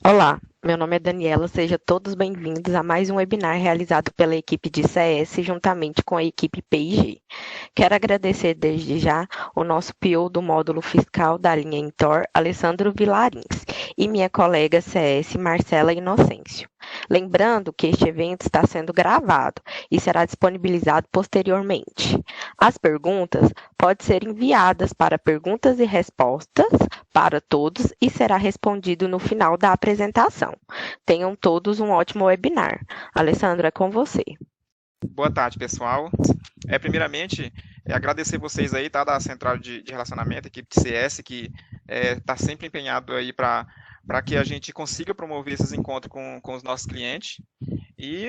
Olá, meu nome é Daniela, sejam todos bem-vindos a mais um webinar realizado pela equipe de CS juntamente com a equipe P&G. Quero agradecer desde já o nosso PO do módulo fiscal da linha Intor, Alessandro Vilarins, e minha colega CS, Marcela Inocêncio. Lembrando que este evento está sendo gravado e será disponibilizado posteriormente. As perguntas podem ser enviadas para perguntas e respostas para todos e será respondido no final da apresentação. Tenham todos um ótimo webinar. Alessandro, é com você. Boa tarde, pessoal. Primeiramente, agradecer vocês aí, tá, da Central de Relacionamento, equipe de CS, que está sempre empenhado aí para que a gente consiga promover esses encontros com os nossos clientes. E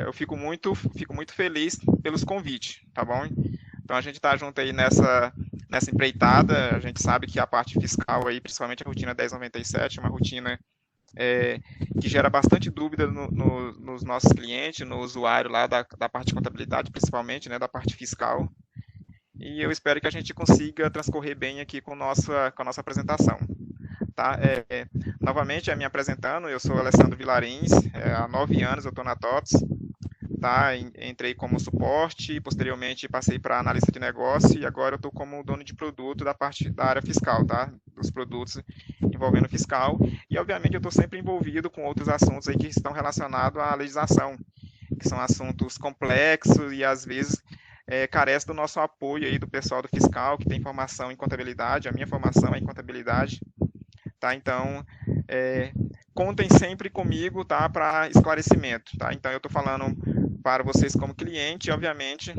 eu fico muito feliz pelos convites, tá bom? Então a gente está junto aí nessa empreitada. A gente sabe que a parte fiscal aí, principalmente a rotina 1097, é uma rotina que gera bastante dúvida nos nossos clientes, no usuário lá da parte de contabilidade, principalmente, né, da parte fiscal. E eu espero que a gente consiga transcorrer bem aqui com a nossa apresentação. Tá? Novamente, me apresentando, eu sou Alessandro Vilarins, há 9 anos eu estou na TOTS, tá? Entrei como suporte, posteriormente passei para analista de negócio e agora eu estou como dono de produto da parte da área fiscal, tá? Dos produtos envolvendo fiscal. E obviamente eu estou sempre envolvido com outros assuntos aí que estão relacionados à legislação, que são assuntos complexos e às vezes carece do nosso apoio aí do pessoal do fiscal que tem formação em contabilidade. A minha formação é em contabilidade, tá? Então contem sempre comigo, tá, para esclarecimento, tá? Então eu estou falando para vocês como cliente, e obviamente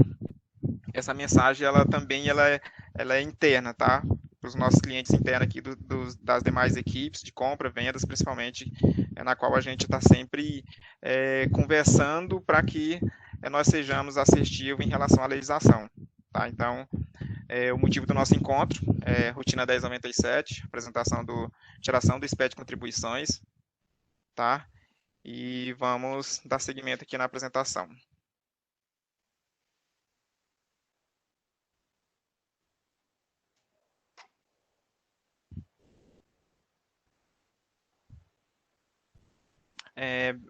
essa mensagem ela é interna, tá? Para os nossos clientes internos aqui das demais equipes de compra, vendas, principalmente, na qual a gente está sempre conversando para que nós sejamos assertivos em relação à legislação, tá? Então, o motivo do nosso encontro é rotina 1097, apresentação geração do SPED de contribuições, tá? E vamos dar seguimento aqui na apresentação.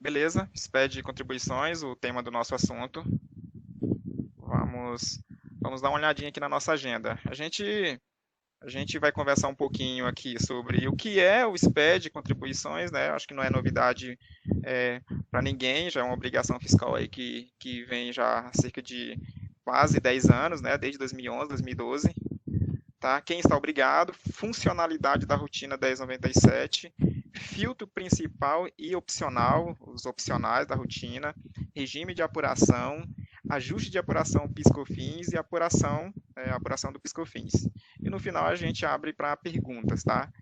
Beleza, SPED de contribuições, o tema do nosso assunto. Vamos, vamos dar uma olhadinha aqui na nossa agenda. A gente vai conversar um pouquinho aqui sobre o que é o SPED de contribuições, né? Acho que não é novidade para ninguém, já é uma obrigação fiscal aí que vem já há cerca de quase 10 anos, né? Desde 2011, 2012. Tá? Quem está obrigado, funcionalidade da rotina 1097, filtro principal e opcional, os opcionais da rotina, regime de apuração, ajuste de apuração PIS/COFINS e apuração do PIS/COFINS. E no final a gente abre para perguntas, tá?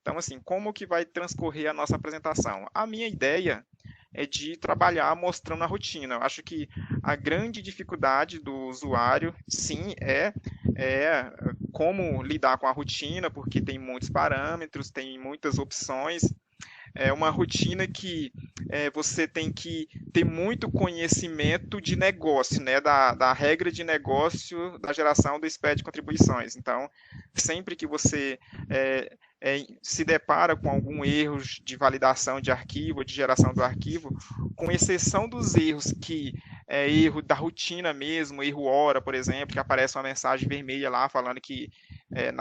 Então, assim, como que vai transcorrer a nossa apresentação? A minha ideia é de trabalhar mostrando a rotina. Eu acho que a grande dificuldade do usuário, sim, é como lidar com a rotina, porque tem muitos parâmetros, tem muitas opções. É uma rotina que você tem que ter muito conhecimento de negócio, né, da regra de negócio da geração do SPED de contribuições. Então, sempre que você se depara com algum erro de validação de arquivo, de geração do arquivo, com exceção dos erros que é erro da rotina mesmo, erro hora, por exemplo, que aparece uma mensagem vermelha lá falando que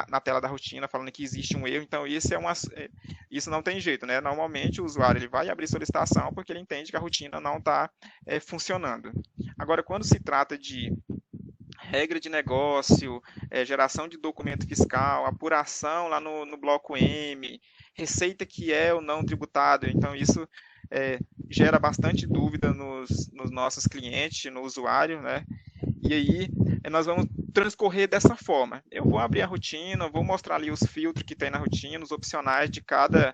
na tela da rotina falando que existe um erro. Então isso não tem jeito, né? Normalmente o usuário ele vai abrir solicitação porque ele entende que a rotina não está funcionando. Agora, quando se trata de regra de negócio, geração de documento fiscal, apuração lá no bloco M, receita que é ou não tributável. Então, isso gera bastante dúvida nos nossos clientes, no usuário, né? E aí, nós vamos transcorrer dessa forma. Eu vou abrir a rotina, vou mostrar ali os filtros que tem na rotina, os opcionais de cada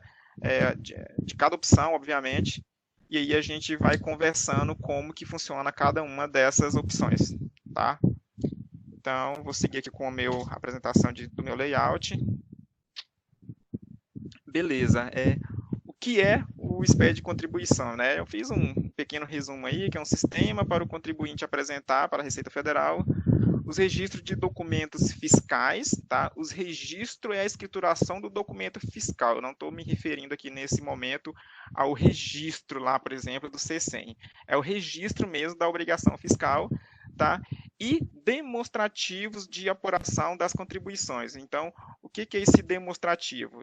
opção, obviamente. E aí a gente vai conversando como que funciona cada uma dessas opções, tá? Então, vou seguir aqui com a minha apresentação do meu layout. Beleza. O que é o SPED de contribuição, né? Eu fiz um pequeno resumo aí, que é um sistema para o contribuinte apresentar para a Receita Federal os registros de documentos fiscais, tá? Os registros é a escrituração do documento fiscal. Eu não estou me referindo aqui nesse momento ao registro lá, por exemplo, do C100. É o registro mesmo da obrigação fiscal, tá? E demonstrativos de apuração das contribuições. Então, o que é esse demonstrativo?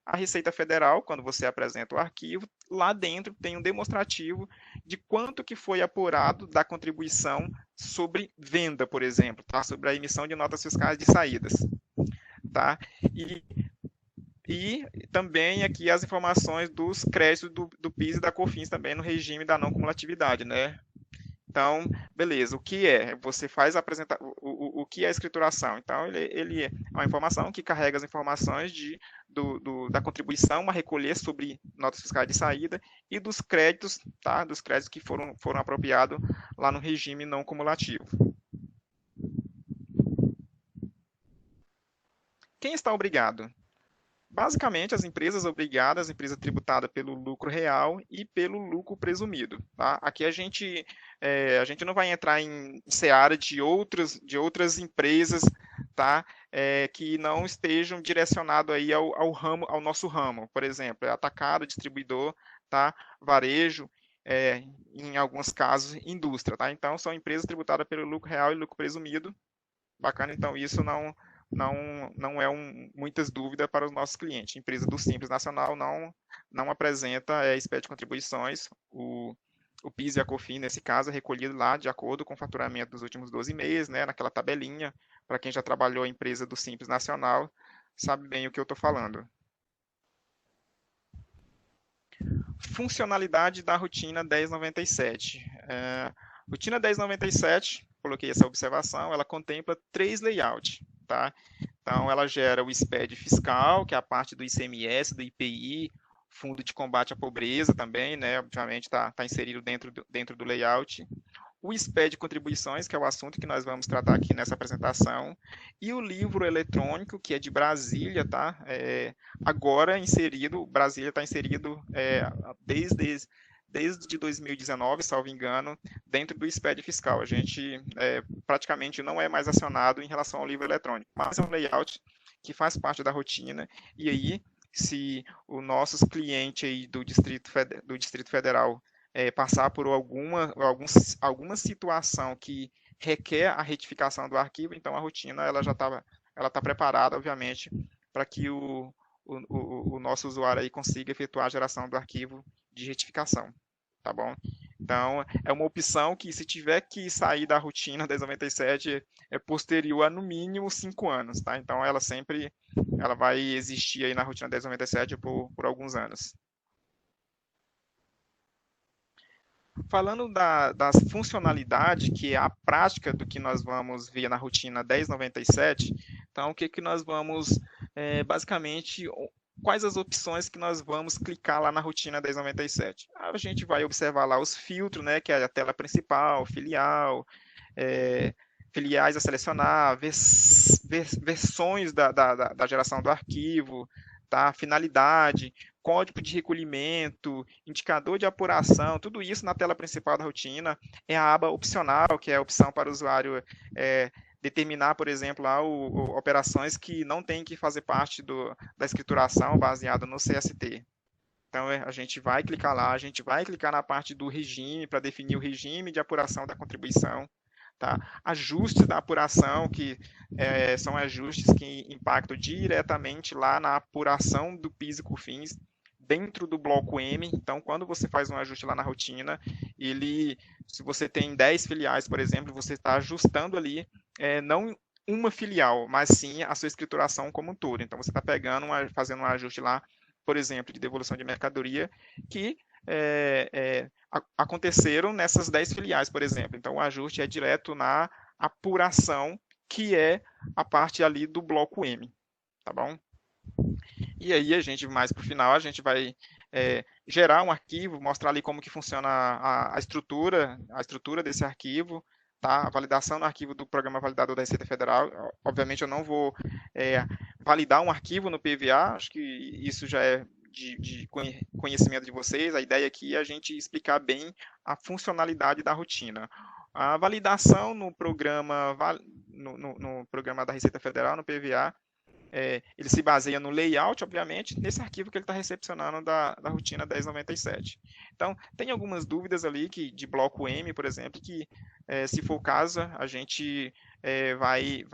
A Receita Federal, quando você apresenta o arquivo, lá dentro tem um demonstrativo de quanto que foi apurado da contribuição sobre venda, por exemplo, tá? Sobre a emissão de notas fiscais de saídas. Tá? E também aqui as informações dos créditos do PIS e da COFINS também no regime da não cumulatividade, né? Então, beleza, o que é? Você faz apresentar o que é a escrituração. Então, ele é uma informação que carrega as informações da contribuição a recolher sobre notas fiscais de saída e dos créditos, tá? Dos créditos que foram apropriados lá no regime não cumulativo. Quem está obrigado? Basicamente, as empresas obrigadas, empresa tributada pelo lucro real e pelo lucro presumido. Tá? Aqui a gente não vai entrar em seara de outras empresas, tá? Que não estejam direcionadas aí ao nosso ramo. Por exemplo, atacado, distribuidor, tá? Varejo, em alguns casos, indústria. Tá? Então, são empresas tributadas pelo lucro real e lucro presumido. Bacana, então isso não é muitas dúvidas para os nossos clientes. A empresa do Simples Nacional não apresenta SPED de contribuições. O PIS e a COFINS, nesse caso, é recolhido lá de acordo com o faturamento dos últimos 12 meses, né, naquela tabelinha. Para quem já trabalhou a empresa do Simples Nacional, sabe bem o que eu estou falando. Funcionalidade da rotina 1097. Rotina 1097, coloquei essa observação, ela contempla 3 layouts. Tá? Então, ela gera o SPED fiscal, que é a parte do ICMS, do IPI, Fundo de Combate à Pobreza também, né? Obviamente está inserido dentro do layout. O SPED de contribuições, que é o assunto que nós vamos tratar aqui nessa apresentação. E o livro eletrônico, que é de Brasília, tá? Agora inserido, Brasília está inserido desde 2019, salvo engano, dentro do SPED fiscal. A gente praticamente não é mais acionado em relação ao livro eletrônico, mas é um layout que faz parte da rotina, e aí, se os nossos clientes aí do Distrito Federal passar por alguma situação que requer a retificação do arquivo, então a rotina ela já tá preparada, obviamente, para que o nosso usuário aí consiga efetuar a geração do arquivo de retificação. Tá bom? Então, é uma opção que, se tiver que sair da rotina 1097, é posterior a, no mínimo, 5 anos, tá? Então, ela vai existir aí na rotina 1097 por alguns anos. Falando das funcionalidades, que é a prática do que nós vamos ver na rotina 1097, então, o que nós vamos, basicamente, quais as opções que nós vamos clicar lá na rotina 1097. A gente vai observar lá os filtros, né, que é a tela principal, filial, filiais a selecionar, versões da geração do arquivo, tá? Finalidade, código de recolhimento, indicador de apuração, tudo isso na tela principal da rotina. É a aba opcional, que é a opção para o usuário determinar, por exemplo, lá, operações que não têm que fazer parte da escrituração baseada no CST. Então, a gente vai clicar lá, a gente vai clicar na parte do regime para definir o regime de apuração da contribuição. Tá? Ajustes da apuração, que são ajustes que impactam diretamente lá na apuração do PIS e COFINS dentro do bloco M. Então, quando você faz um ajuste lá na rotina, se você tem 10 filiais, por exemplo, você está ajustando ali, não uma filial, mas sim a sua escrituração como um todo. Então, você está fazendo um ajuste lá, por exemplo, de devolução de mercadoria, que aconteceram nessas 10 filiais, por exemplo. Então, o ajuste é direto na apuração, que é a parte ali do bloco M, tá bom? E aí, mais para o final, a gente vai gerar um arquivo, mostrar ali como que funciona a estrutura desse arquivo, tá? A validação no arquivo do Programa Validador da Receita Federal. Obviamente, eu não vou validar um arquivo no PVA, acho que isso já é de conhecimento de vocês. A ideia aqui é a gente explicar bem a funcionalidade da rotina. A validação no programa no programa da Receita Federal, no PVA, ele se baseia no layout, obviamente, nesse arquivo que ele está recepcionando da rotina 1097. Então, tem algumas dúvidas ali de bloco M, por exemplo, que, se for o caso, a gente vai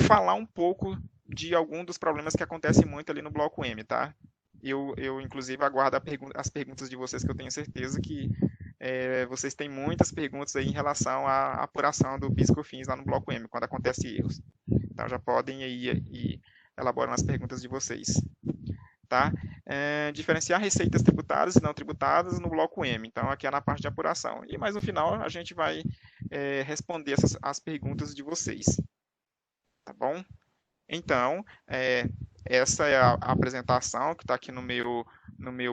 falar um pouco de algum dos problemas que acontecem muito ali no bloco M, tá? Eu inclusive, aguardo as perguntas de vocês, que eu tenho certeza que vocês têm muitas perguntas aí em relação à apuração do PIS e COFINS lá no bloco M, quando acontece erros. Então, já podem aí ir elaborando as perguntas de vocês. Tá? Diferenciar receitas tributadas e não tributadas no bloco M. Então, aqui é na parte de apuração. E mais no final, a gente vai responder as perguntas de vocês. Tá bom? Então, essa é a apresentação que está aqui no meu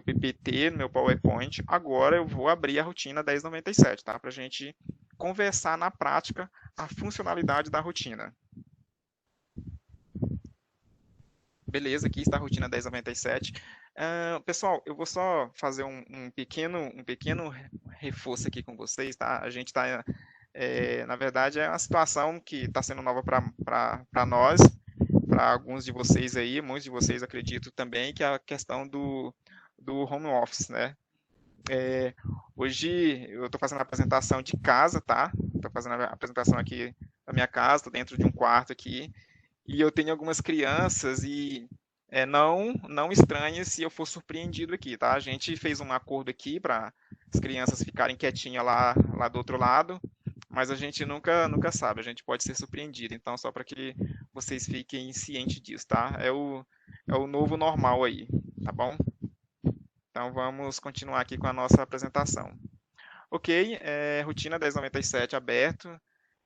PPT, no meu PowerPoint. Agora eu vou abrir a rotina 1097, tá? Para a gente conversar na prática a funcionalidade da rotina. Beleza, aqui está a rotina 1097. Pessoal, eu vou só fazer um pequeno reforço aqui com vocês, tá? A gente está, na verdade, é uma situação que está sendo nova para nós, para alguns de vocês aí, muitos de vocês acredito também, que é a questão do home office, né? Hoje eu estou fazendo a apresentação de casa, tá? Estou fazendo a apresentação aqui da minha casa, estou dentro de um quarto aqui, e eu tenho algumas crianças e não estranhe se eu for surpreendido aqui, tá? A gente fez um acordo aqui para as crianças ficarem quietinhas lá do outro lado, mas a gente nunca sabe, a gente pode ser surpreendido. Então, só para que vocês fiquem cientes disso, tá? É o novo normal aí, tá bom? Então, vamos continuar aqui com a nossa apresentação. Ok, rotina 1097 aberto,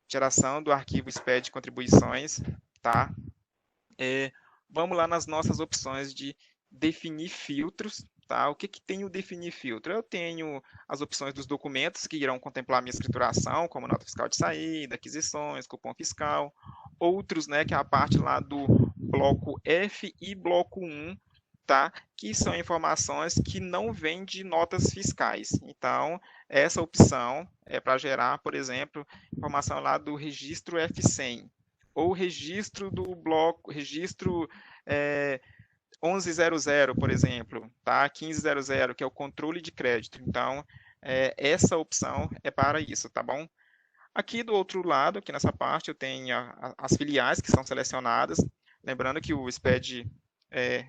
geração do arquivo SPED de contribuições, tá? Vamos lá nas nossas opções de definir filtros, tá? O que tem o definir filtro? Eu tenho as opções dos documentos que irão contemplar a minha escrituração, como nota fiscal de saída, aquisições, cupom fiscal, outros, né, que é a parte lá do bloco F e bloco 1, tá? Que são informações que não vêm de notas fiscais. Então, essa opção é para gerar, por exemplo, informação lá do registro F100, ou registro do bloco, registro 1100, por exemplo, tá? 1500, que é o controle de crédito. Então, essa opção é para isso, tá bom? Aqui do outro lado, aqui nessa parte, eu tenho as filiais que são selecionadas. Lembrando que o SPED,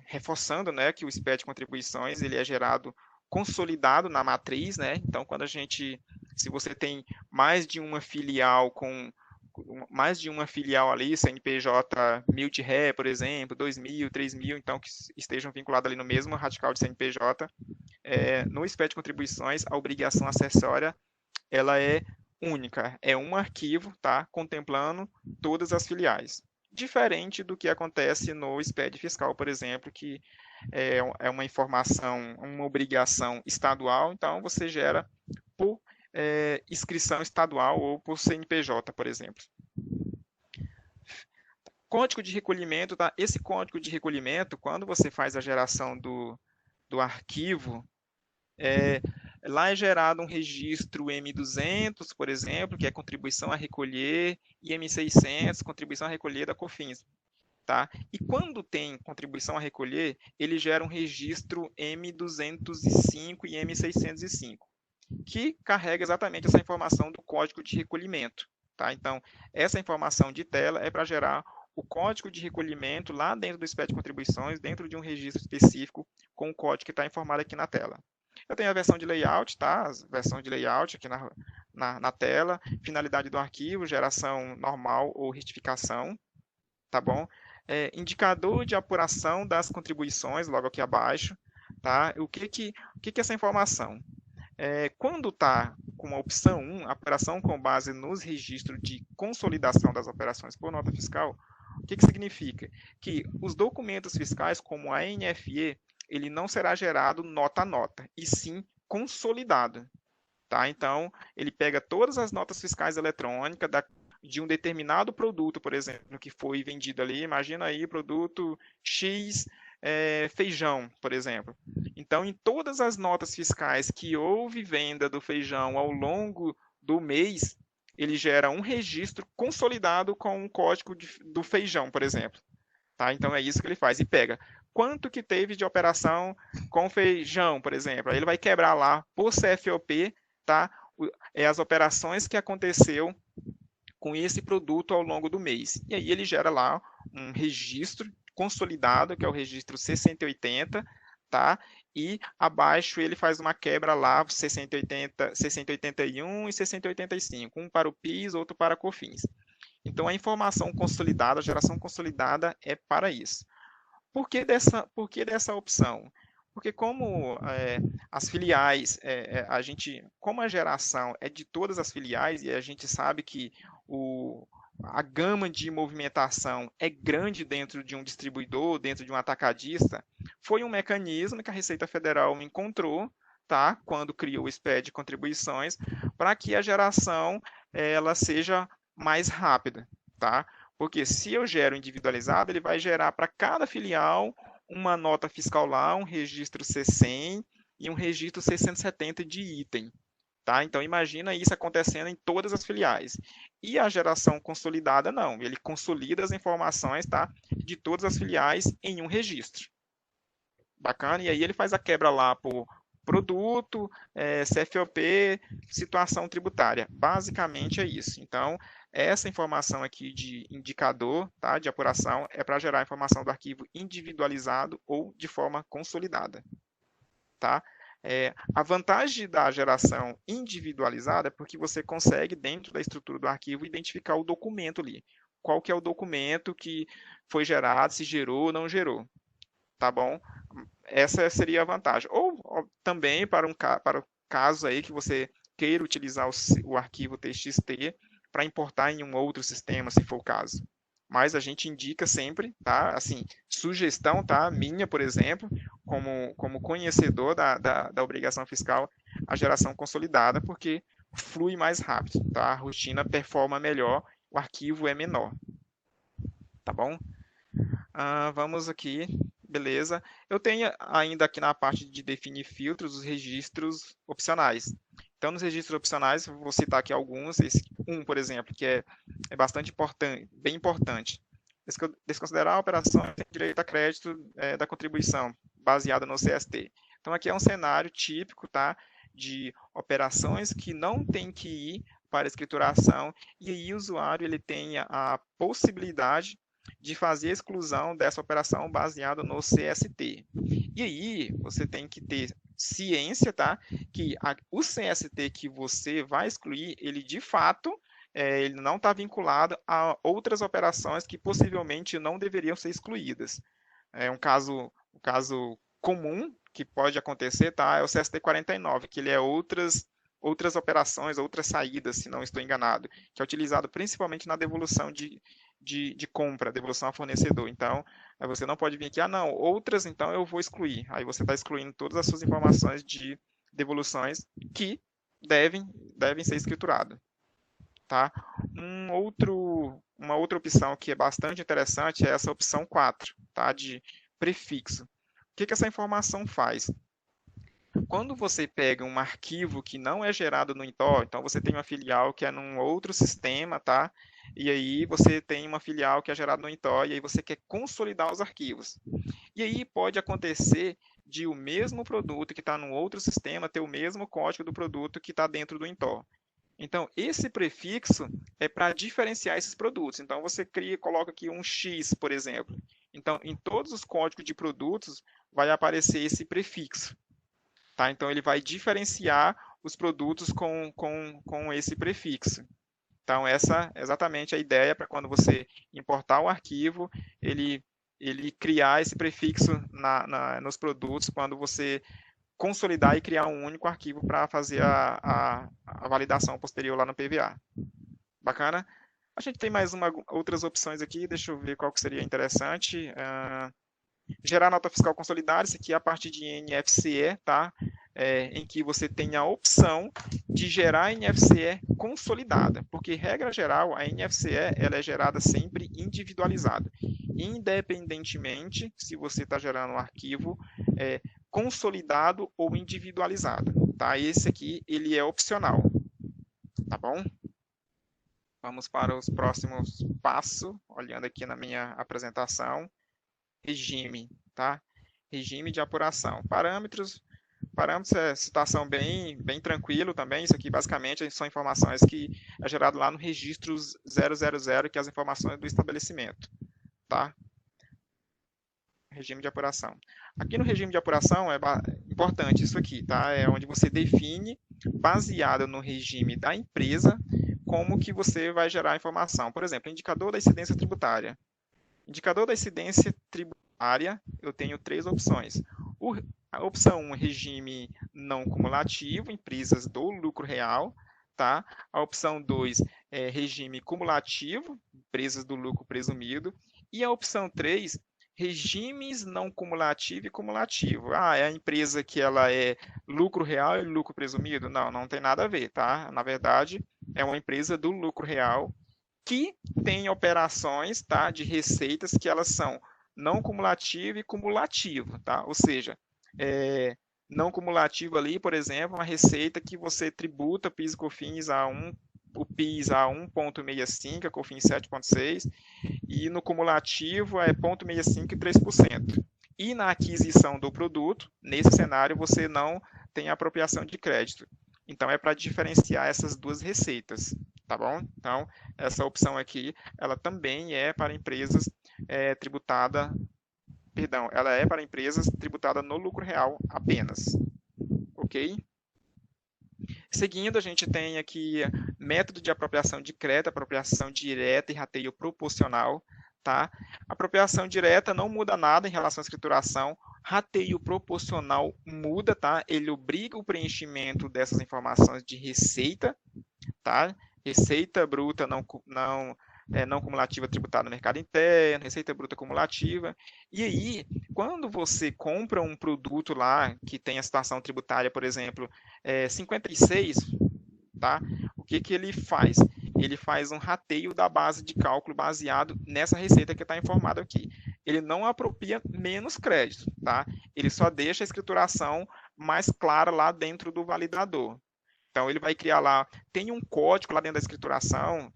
reforçando, né, que o SPED contribuições, ele é gerado consolidado na matriz, né? Então, se você tem mais de uma filial ali, CNPJ 1000 de ré, por exemplo, 2000, 3000, então que estejam vinculados ali no mesmo radical de CNPJ, no SPED de contribuições, a obrigação acessória, ela é única, é um arquivo, tá, contemplando todas as filiais. Diferente do que acontece no SPED fiscal, por exemplo, que é uma informação, uma obrigação estadual, então você gera por inscrição estadual ou por CNPJ, por exemplo. Código de recolhimento, tá? Esse código de recolhimento, quando você faz a geração do arquivo, lá é gerado um registro M200, por exemplo, que é contribuição a recolher, e M600, contribuição a recolher da COFINS. Tá? E quando tem contribuição a recolher, ele gera um registro M205 e M605, que carrega exatamente essa informação do código de recolhimento. Tá? Então, essa informação de tela é para gerar o código de recolhimento lá dentro do SPED de contribuições, dentro de um registro específico com o código que está informado aqui na tela. Eu tenho a versão de layout, tá? A versão de layout aqui na tela, finalidade do arquivo, geração normal ou retificação, tá bom? Indicador de apuração das contribuições, logo aqui abaixo, tá? O que é essa informação? Quando está com a opção 1, apuração com base nos registros de consolidação das operações por nota fiscal, o que significa? Que os documentos fiscais, como a NFE, ele não será gerado nota a nota, e sim consolidado. Tá? Então, ele pega todas as notas fiscais eletrônicas de um determinado produto, por exemplo, que foi vendido ali, imagina aí produto X, feijão, por exemplo. Então, em todas as notas fiscais que houve venda do feijão ao longo do mês, ele gera um registro consolidado com um código do feijão, por exemplo. Tá? Então é isso que ele faz e pega quanto que teve de operação com feijão, por exemplo. Aí ele vai quebrar lá por CFOP, tá? As operações que aconteceu com esse produto ao longo do mês. E aí ele gera lá um registro consolidado, que é o registro 6080, tá? E abaixo ele faz uma quebra lá, 6080, 6081 e 6085, um para o PIS, outro para a COFINS. Então a informação consolidada, a geração consolidada é para isso. Por que dessa opção? Porque como as filiais, como a geração é de todas as filiais e a gente sabe que a gama de movimentação é grande dentro de um distribuidor, dentro de um atacadista, foi um mecanismo que a Receita Federal encontrou, tá, quando criou o SPED de contribuições, para que a geração ela seja mais rápida, tá? Porque se eu gero individualizado, ele vai gerar para cada filial uma nota fiscal lá, um registro C100 e um registro 670 de item. Tá? Então imagina isso acontecendo em todas as filiais. E a geração consolidada não, ele consolida as informações, tá, de todas as filiais em um registro. Bacana? E aí ele faz a quebra lá por produto, CFOP, situação tributária. Basicamente é isso. Então, essa informação aqui de indicador, tá, de apuração, é para gerar a informação do arquivo individualizado ou de forma consolidada. Tá? A vantagem da geração individualizada é porque você consegue, dentro da estrutura do arquivo, identificar o documento ali. Qual que é o documento que foi gerado, se gerou ou não gerou. Tá bom? Essa seria a vantagem. Ou também para o caso aí que você queira utilizar o arquivo TXT para importar em um outro sistema, se for o caso. Mas a gente indica sempre, tá? Assim, sugestão, tá? Minha, por exemplo, como conhecedor da obrigação fiscal, a geração consolidada, porque flui mais rápido, tá? A rotina performa melhor, o arquivo é menor. Tá bom? Vamos aqui, beleza. Eu tenho ainda aqui na parte de definir filtros os registros opcionais. Então, nos registros opcionais, vou citar aqui alguns. Por exemplo, que é bastante importante, bem importante. Desconsiderar operações de direito a crédito da contribuição, baseada no CST. Então, aqui é um cenário típico, tá, de operações que não tem que ir para a escrituração, e aí o usuário ele tem a possibilidade de fazer a exclusão dessa operação baseada no CST. E aí você tem que ter ciência, tá, que o CST que você vai excluir, ele de fato ele não está vinculado a outras operações que possivelmente não deveriam ser excluídas. É um caso comum que pode acontecer, tá, é o CST 49, que ele é outras operações, outras saídas, se não estou enganado, que é utilizado principalmente na devolução de compra, devolução a fornecedor. Então, você não pode vir aqui, não, outras, então eu vou excluir. Aí você está excluindo todas as suas informações de devoluções que devem ser escrituradas. Tá? Uma outra opção que é bastante interessante é essa opção 4, tá? De prefixo. O que essa informação faz? Quando você pega um arquivo que não é gerado no Intor, então você tem uma filial que é num outro sistema, tá? E aí você tem uma filial que é gerada no Intor e aí você quer consolidar os arquivos. E aí pode acontecer de o mesmo produto que está num outro sistema ter o mesmo código do produto que está dentro do Intor. Então, esse prefixo é para diferenciar esses produtos. Então, você coloca aqui um X, por exemplo. Então, em todos os códigos de produtos vai aparecer esse prefixo. Tá? Então, ele vai diferenciar os produtos com esse prefixo. Então, essa é exatamente a ideia para quando você importar o arquivo, ele criar esse prefixo nos produtos quando você consolidar e criar um único arquivo para fazer a validação posterior lá no PVA. Bacana? A gente tem mais outras opções aqui, deixa eu ver qual que seria interessante. Gerar nota fiscal consolidada, isso aqui é a parte de NFCE, tá? Em que você tem a opção de gerar NFCE consolidada, porque, regra geral, a NFCE ela é gerada sempre individualizada, independentemente se você está gerando um arquivo consolidado ou individualizado, tá? Esse aqui, ele é opcional, tá bom? Vamos para os próximos passos, olhando aqui na minha apresentação. Regime, tá? Regime de apuração. Parâmetros é situação bem tranquilo também. Isso aqui basicamente são informações que é gerado lá no registro 000, que é as informações do estabelecimento, tá? Regime de apuração. Aqui no regime de apuração é importante isso aqui, tá? É onde você define, baseado no regime da empresa, como que você vai gerar a informação. Por exemplo, indicador da incidência tributária. Indicador da incidência tributária, eu tenho três opções. A opção 1, regime não cumulativo, empresas do lucro real, tá? A opção 2 é regime cumulativo, empresas do lucro presumido. E a opção 3, regimes não cumulativo e cumulativo. Ah, é a empresa que ela é lucro real e lucro presumido? Não, não tem nada a ver, tá? Na verdade, é uma empresa do lucro real que tem operações, tá, de receitas que elas são não cumulativo e cumulativo, tá? Ou seja, não cumulativo ali, por exemplo, uma receita que você tributa PIS e COFINS o PIS a 1,65, a COFINS 7,6, e no cumulativo é 0,65 e 3%. E na aquisição do produto, nesse cenário, você não tem apropriação de crédito. Então, é para diferenciar essas duas receitas, tá bom? Então, essa opção aqui, ela também é para empresas ela é para empresas tributadas no lucro real apenas, ok? Seguindo, a gente tem aqui método de apropriação de crédito, apropriação direta e rateio proporcional, tá? Apropriação direta não muda nada em relação à escrituração, rateio proporcional muda, tá? Ele obriga o preenchimento dessas informações de receita, tá? Receita bruta não cumulativa tributada no mercado interno, receita bruta cumulativa. E aí, quando você compra um produto lá que tem a situação tributária, por exemplo, 56, tá? O que ele faz? Ele faz um rateio da base de cálculo baseado nessa receita que está informada aqui. Ele não apropria menos crédito, tá? Ele só deixa a escrituração mais clara lá dentro do validador. Então, ele vai criar lá, tem um código lá dentro da escrituração,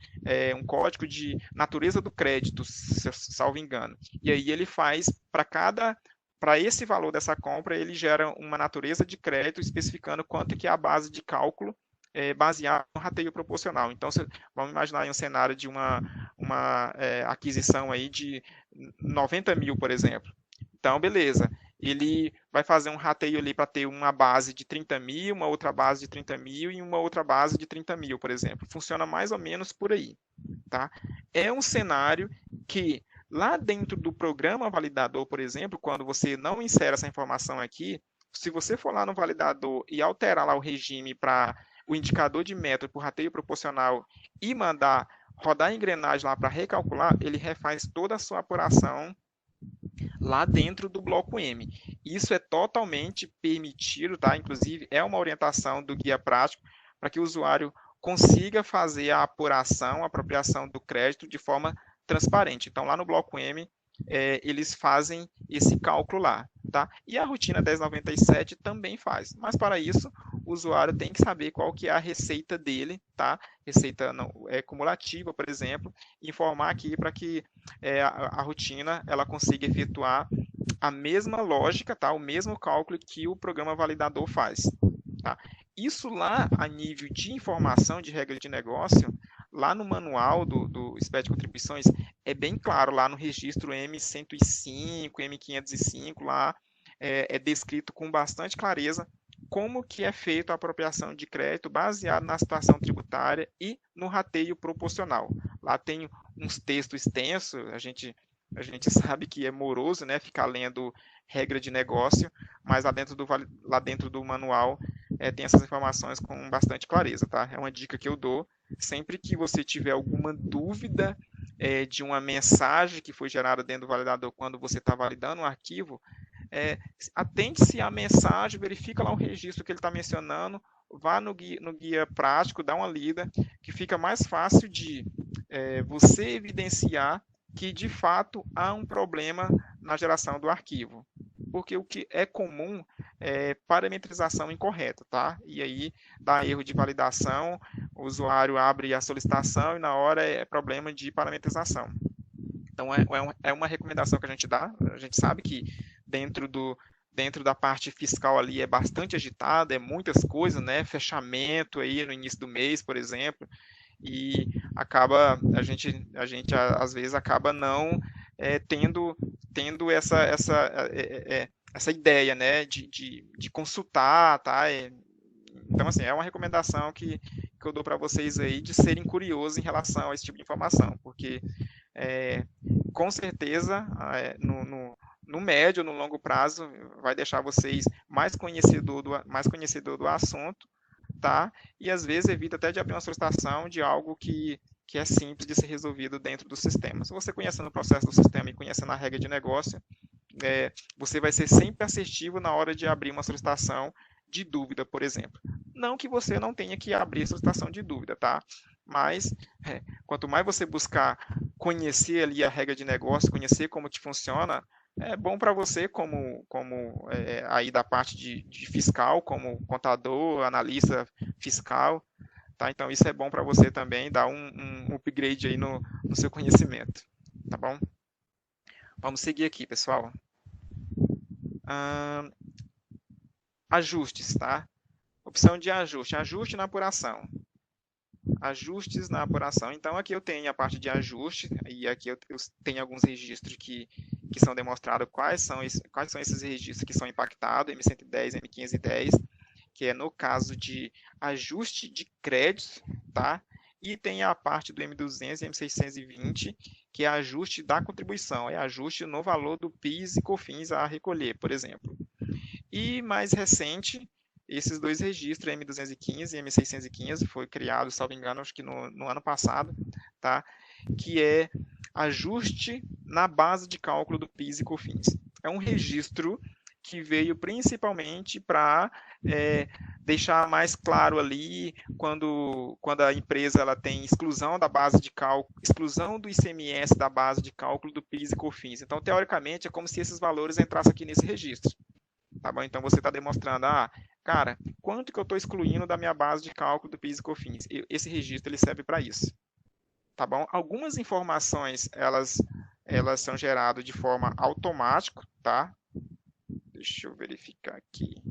um código de natureza do crédito, se eu salvo engano. E aí ele faz, para esse valor dessa compra, ele gera uma natureza de crédito especificando quanto que é a base de cálculo baseado no rateio proporcional. Então, vamos imaginar aí um cenário de uma aquisição aí de 90 mil, por exemplo. Então, beleza. Ele vai fazer um rateio ali para ter uma base de 30 mil, uma outra base de 30 mil e uma outra base de 30 mil, por exemplo. Funciona mais ou menos por aí, tá? É um cenário que lá dentro do programa validador, por exemplo, quando você não insere essa informação aqui, se você for lá no validador e alterar lá o regime para o indicador de método por rateio proporcional e mandar rodar a engrenagem lá para recalcular, ele refaz toda a sua apuração lá dentro do bloco M. Isso é totalmente permitido, tá? Inclusive, é uma orientação do guia prático para que o usuário consiga fazer a apuração, a apropriação do crédito de forma transparente. Então, lá no bloco M, eles fazem esse cálculo lá, tá? E a rotina 1097 também faz, mas para isso o usuário tem que saber qual que é a receita dele, tá? Receita cumulativa, por exemplo, informar aqui para que a rotina ela consiga efetuar a mesma lógica, tá? O mesmo cálculo que o programa validador faz, tá? Isso lá a nível de informação de regra de negócio, lá no manual do SPED de contribuições, é bem claro, lá no registro M105, M505, lá é descrito com bastante clareza como que é feita a apropriação de crédito baseado na situação tributária e no rateio proporcional. Lá tem uns textos extensos, a gente sabe que é moroso, né, ficar lendo regra de negócio, mas lá dentro do manual tem essas informações com bastante clareza, tá? É uma dica que eu dou. Sempre que você tiver alguma dúvida de uma mensagem que foi gerada dentro do validador quando você está validando um arquivo, atente-se à mensagem, verifica lá o registro que ele está mencionando, vá no guia prático, dá uma lida, que fica mais fácil de você evidenciar que, de fato, há um problema na geração do arquivo. Porque o que é comum parametrização incorreta, tá? E aí dá erro de validação, o usuário abre a solicitação e na hora é problema de parametrização. Então, é uma recomendação que a gente dá. A gente sabe que dentro da parte fiscal ali é bastante agitada, é muitas coisas, né? Fechamento aí no início do mês, por exemplo, e a gente às vezes acaba não tendo essa ideia, né? De consultar, tá? Então, assim, é uma recomendação que eu dou para vocês aí de serem curiosos em relação a esse tipo de informação, porque com certeza, no médio, no longo prazo, vai deixar vocês mais conhecedor do assunto, tá? E às vezes evita até de abrir uma solicitação de algo que é simples de ser resolvido dentro do sistema. Se você conhecendo o processo do sistema e conhecendo a regra de negócio, você vai ser sempre assertivo na hora de abrir uma solicitação de dúvida, por exemplo. Não que você não tenha que abrir a solicitação de dúvida, tá? Mas quanto mais você buscar conhecer ali a regra de negócio, conhecer como que funciona, é bom para você como aí da parte de fiscal, como contador, analista fiscal, tá? Então isso é bom para você também, dar um upgrade aí no seu conhecimento, tá bom? Vamos seguir aqui, pessoal. Ajustes, tá? Opção de ajuste, ajuste na apuração. Ajustes na apuração. Então, aqui eu tenho a parte de ajuste, e aqui eu tenho alguns registros que são demonstrados quais são esses registros que são impactados, M110, M510, que é no caso de ajuste de créditos, tá? E tem a parte do M200 e M620, que é ajuste da contribuição, é ajuste no valor do PIS e COFINS a recolher, por exemplo. E mais recente, esses dois registros, M215 e M615, foi criado, salvo engano, acho que no ano passado, tá? Que é ajuste na base de cálculo do PIS e COFINS. É um registro que veio principalmente para deixar mais claro ali quando a empresa ela tem exclusão da base de cálculo, exclusão do ICMS da base de cálculo do PIS e COFINS. Então, teoricamente, é como se esses valores entrassem aqui nesse registro. Tá bom? Então você está demonstrando, cara, quanto que eu estou excluindo da minha base de cálculo do PIS e COFINS? Esse registro ele serve para isso. Tá bom? Algumas informações elas são geradas de forma automática, tá? Deixa eu verificar aqui.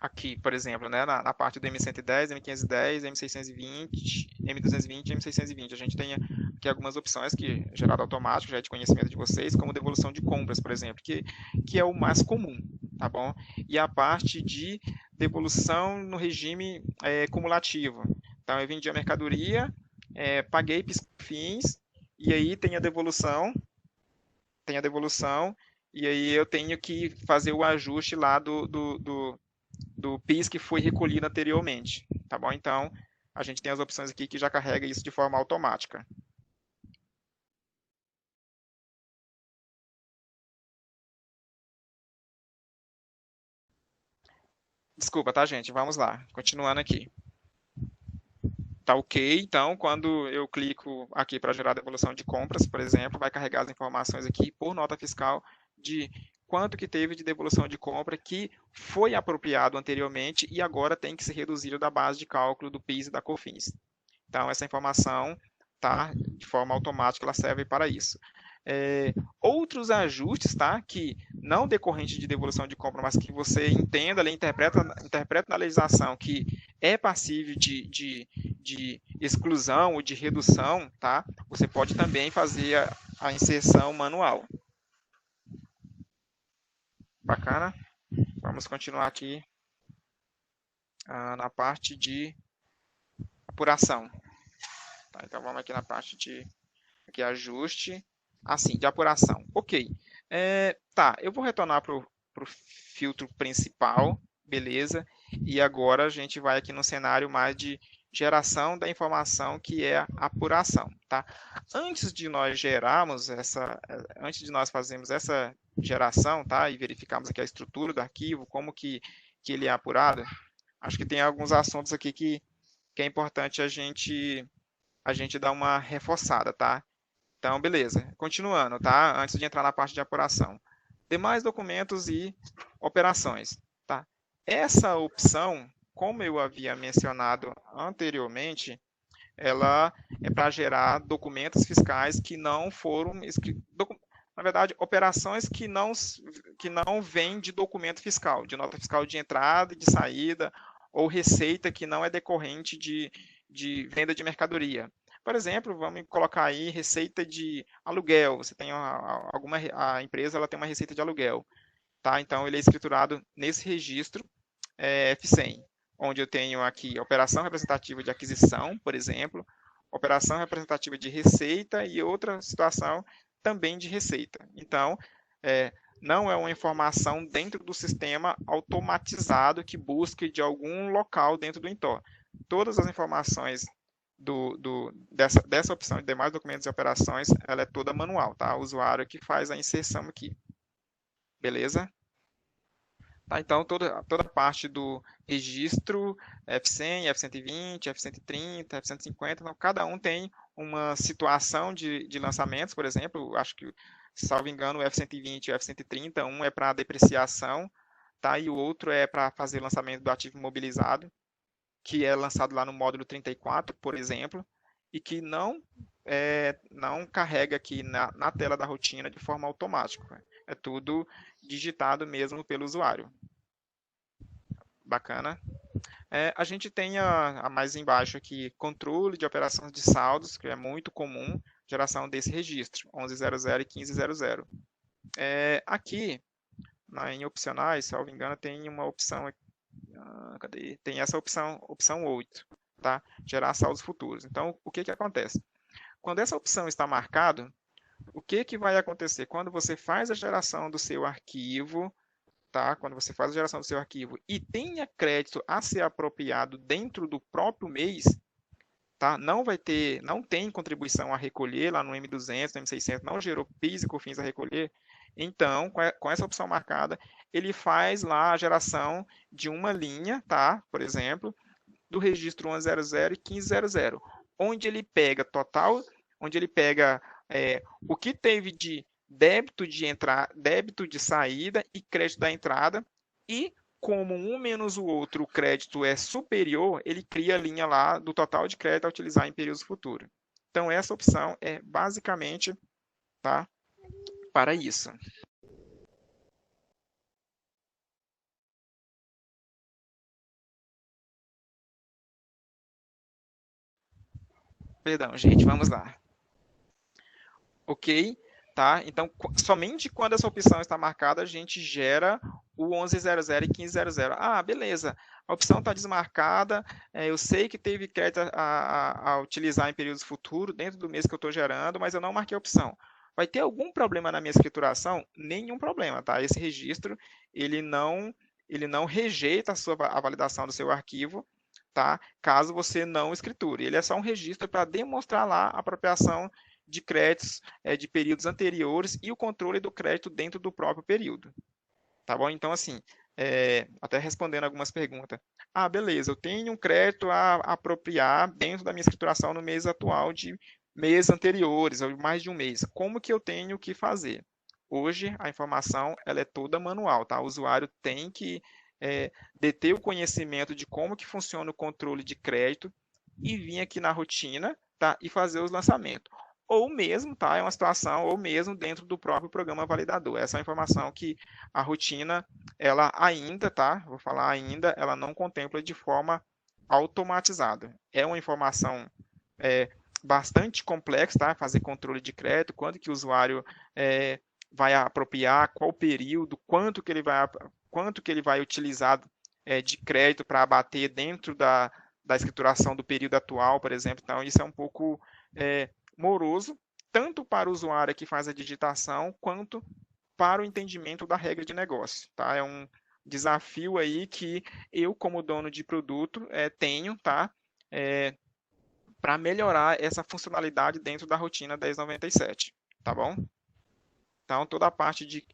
Aqui, por exemplo, né, na parte do M110, M510, M620, M220 e M620. A gente tem aqui algumas opções que é gerado automático, já é de conhecimento de vocês, como devolução de compras, por exemplo, que é o mais comum, tá bom? E a parte de devolução no regime cumulativo. Então, eu vendi a mercadoria, paguei PIS/COFINS, e aí tem a devolução, e aí eu tenho que fazer o ajuste lá do PIS que foi recolhido anteriormente, tá bom? Então, a gente tem as opções aqui que já carrega isso de forma automática. Desculpa, tá, gente? Vamos lá. Continuando aqui. Tá ok, então, quando eu clico aqui para gerar a devolução de compras, por exemplo, vai carregar as informações aqui por nota fiscal de quanto que teve de devolução de compra que foi apropriado anteriormente e agora tem que ser reduzido da base de cálculo do PIS e da COFINS. Então, essa informação, tá, de forma automática, ela serve para isso. Outros ajustes, tá, que não decorrente de devolução de compra, mas que você entenda, interpreta na legislação que é passível de exclusão ou de redução, tá, você pode também fazer a inserção manual. Bacana? Vamos continuar aqui na parte de apuração. Tá, então vamos aqui na parte de aqui, ajuste, assim, de apuração. Ok. Tá, eu vou retornar para o filtro principal, beleza? E agora a gente vai aqui no cenário mais de geração da informação, que é a apuração, tá? Antes de nós fazermos essa geração, tá? E verificarmos aqui a estrutura do arquivo, como que ele é apurado, acho que tem alguns assuntos aqui que é importante a gente dar uma reforçada, tá? Então, beleza. Continuando, tá? Antes de entrar na parte de apuração. Demais documentos e operações, tá? Essa opção, como eu havia mencionado anteriormente, ela é para gerar documentos fiscais que não foram escritos, na verdade, operações que não vêm de documento fiscal, de nota fiscal de entrada e de saída, ou receita que não é decorrente de venda de mercadoria. Por exemplo, vamos colocar aí receita de aluguel. Você tem a empresa, ela tem uma receita de aluguel, tá? Então ele é escriturado nesse registro F100, onde eu tenho aqui operação representativa de aquisição, por exemplo, operação representativa de receita e outra situação também de receita. Então, não é uma informação dentro do sistema automatizado que busque de algum local dentro do Intor. Todas as informações dessa opção de demais documentos e operações, ela é toda manual, tá? O usuário que faz a inserção aqui. Beleza? Tá, então, toda a parte do registro F100, F120, F130, F150, então, cada um tem uma situação de lançamentos, por exemplo, acho que, salvo engano, o F120 e o F130, um é para depreciação, tá, e o outro é para fazer lançamento do ativo imobilizado, que é lançado lá no módulo 34, por exemplo, e que não carrega aqui na tela da rotina de forma automática. É tudo digitado mesmo pelo usuário. Bacana. A gente tem a mais embaixo aqui, controle de operações de saldos, que é muito comum, geração desse registro, 1100 e 1500. Aqui, em opcionais, se eu não me engano, tem uma opção, cadê? Tem essa opção 8, tá? Gerar saldos futuros. Então, o que acontece? Quando essa opção está marcada, o que vai acontecer? Quando você faz a geração do seu arquivo, tá? Quando você faz a geração do seu arquivo e tenha crédito a ser apropriado dentro do próprio mês, tá? Não tem contribuição a recolher lá no M200, no M600, não gerou PIS e COFINS a recolher. Então, com essa opção marcada, ele faz lá a geração de uma linha, tá? Por exemplo, do registro 1100 e 1500, onde ele pega o que teve de débito de entrada, débito de saída e crédito da entrada, e como um menos o outro, o crédito é superior, ele cria a linha lá do total de crédito a utilizar em períodos futuros. Então, essa opção é basicamente, tá, para isso. Perdão, gente, vamos lá. Ok? Tá? Então, somente quando essa opção está marcada, a gente gera o 1100 e 1500. Ah, beleza. A opção está desmarcada. Eu sei que teve crédito a utilizar em períodos futuros, dentro do mês que eu estou gerando, mas eu não marquei a opção. Vai ter algum problema na minha escrituração? Nenhum problema, tá? Esse registro, ele não rejeita a validação do seu arquivo, tá? Caso você não escriture. Ele é só um registro para demonstrar lá a apropriação de créditos de períodos anteriores e o controle do crédito dentro do próprio período. Tá bom? Então, assim, até respondendo algumas perguntas. Ah, beleza, eu tenho um crédito a apropriar dentro da minha escrituração no mês atual de meses anteriores, ou mais de um mês. Como que eu tenho que fazer? Hoje, a informação ela é toda manual, tá? O usuário tem que deter o conhecimento de como que funciona o controle de crédito e vir aqui na rotina, tá? E fazer os lançamentos. Ou mesmo, tá? É uma situação, ou mesmo dentro do próprio programa validador. Essa é a informação que a rotina, ela ainda, tá? Vou falar ainda, ela não contempla de forma automatizada. É uma informação bastante complexa, tá? Fazer controle de crédito, quando que o usuário vai apropriar, qual período, quanto que ele vai utilizar de crédito para abater dentro da escrituração do período atual, por exemplo. Então, isso é um pouco moroso, tanto para o usuário que faz a digitação, quanto para o entendimento da regra de negócio. Tá? É um desafio aí que eu, como dono de produto, tenho, tá? Para melhorar essa funcionalidade dentro da rotina 1097, tá bom? Então, toda a parte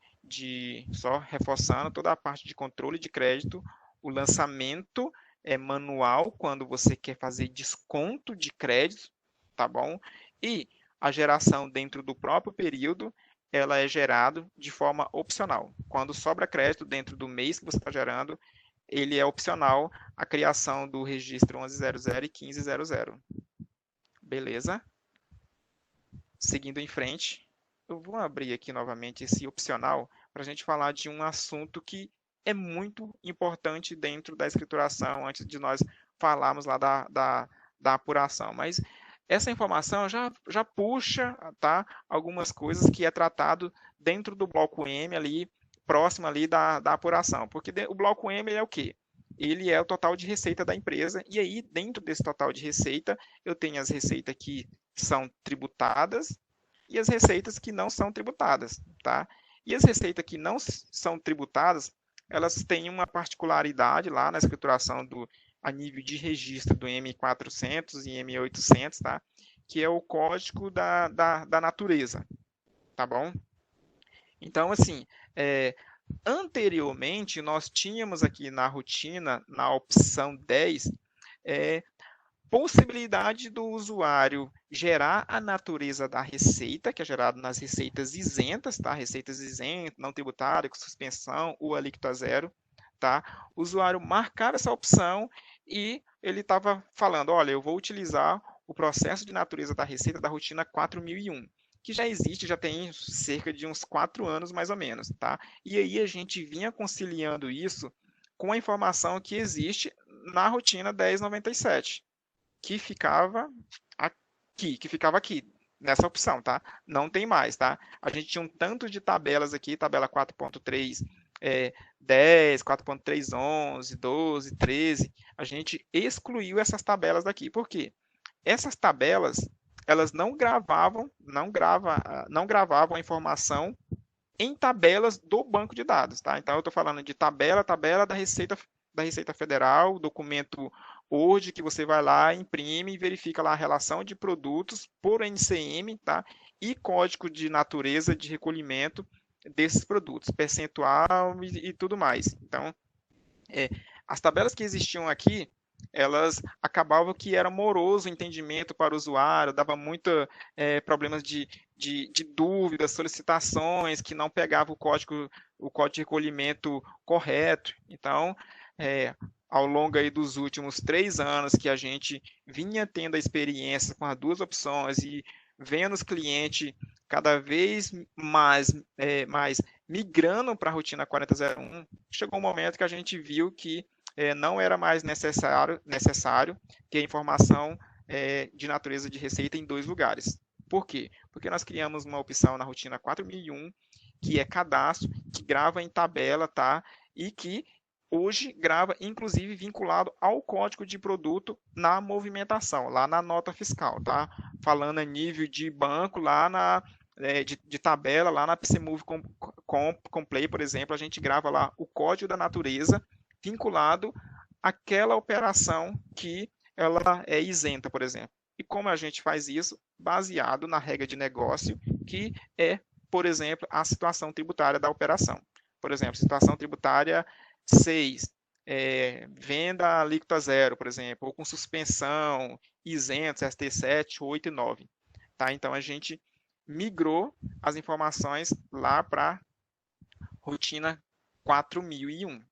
só reforçando, toda a parte de controle de crédito, o lançamento é manual quando você quer fazer desconto de crédito, tá bom? E a geração dentro do próprio período, ela é gerada de forma opcional. Quando sobra crédito dentro do mês que você está gerando, ele é opcional a criação do registro 1100 e 1500. Beleza? Seguindo em frente, eu vou abrir aqui novamente esse opcional para a gente falar de um assunto que é muito importante dentro da escrituração, antes de nós falarmos lá da apuração. Mas essa informação já puxa, tá, algumas coisas que é tratado dentro do bloco M ali, próximo ali da apuração. Porque o bloco M é o quê? Ele é o total de receita da empresa, e aí dentro desse total de receita, eu tenho as receitas que são tributadas e as receitas que não são tributadas, tá? E as receitas que não são tributadas, elas têm uma particularidade lá na escrituração a nível de registro do M400 e M800, tá? Que é o código da natureza, tá bom? Então, assim, anteriormente, nós tínhamos aqui na rotina, na opção 10, possibilidade do usuário gerar a natureza da receita, que é gerado nas receitas isentas, tá? Receitas isentas, não tributária, com suspensão ou alíquota zero, tá? O usuário marcar essa opção e ele estava falando, olha, eu vou utilizar o processo de natureza da receita da rotina 4001, que já existe, já tem cerca de uns 4 anos mais ou menos, tá? E aí a gente vinha conciliando isso com a informação que existe na rotina 1097, que ficava aqui, nessa opção, tá? Não tem mais, tá? A gente tinha um tanto de tabelas aqui, tabela 4.3, 10, 4.3, 11, 12, 13, a gente excluiu essas tabelas daqui. Por quê? Essas tabelas, elas não gravavam a informação em tabelas do banco de dados, tá? Então eu estou falando de tabela da Receita Federal, documento Word que você vai lá, imprime e verifica lá a relação de produtos por NCM, tá? E código de natureza de recolhimento desses produtos, percentual e tudo mais. Então, as tabelas que existiam aqui, elas acabavam que era moroso o entendimento para o usuário, dava muitos problemas de dúvidas, solicitações que não pegavam o código de recolhimento correto. Então, ao longo aí dos últimos 3 anos que a gente vinha tendo a experiência com as duas opções e vendo os clientes cada vez mais migrando para a rotina 4001, chegou um momento que a gente viu que não era mais necessário ter informação de natureza de receita em 2 lugares. Por quê? Porque nós criamos uma opção na rotina 4001, que é cadastro, que grava em tabela, tá? E que hoje grava, inclusive, vinculado ao código de produto na movimentação, lá na nota fiscal, tá? Falando a nível de banco, lá de tabela, lá na PCMove Complay, por exemplo, a gente grava lá o código da natureza vinculado àquela operação que ela é isenta, por exemplo. E como a gente faz isso? Baseado na regra de negócio, que é, por exemplo, a situação tributária da operação. Por exemplo, situação tributária 6, venda alíquota zero, por exemplo, ou com suspensão, isentos, ST7, 8 e 9. Tá? Então, a gente migrou as informações lá para a rotina 4001,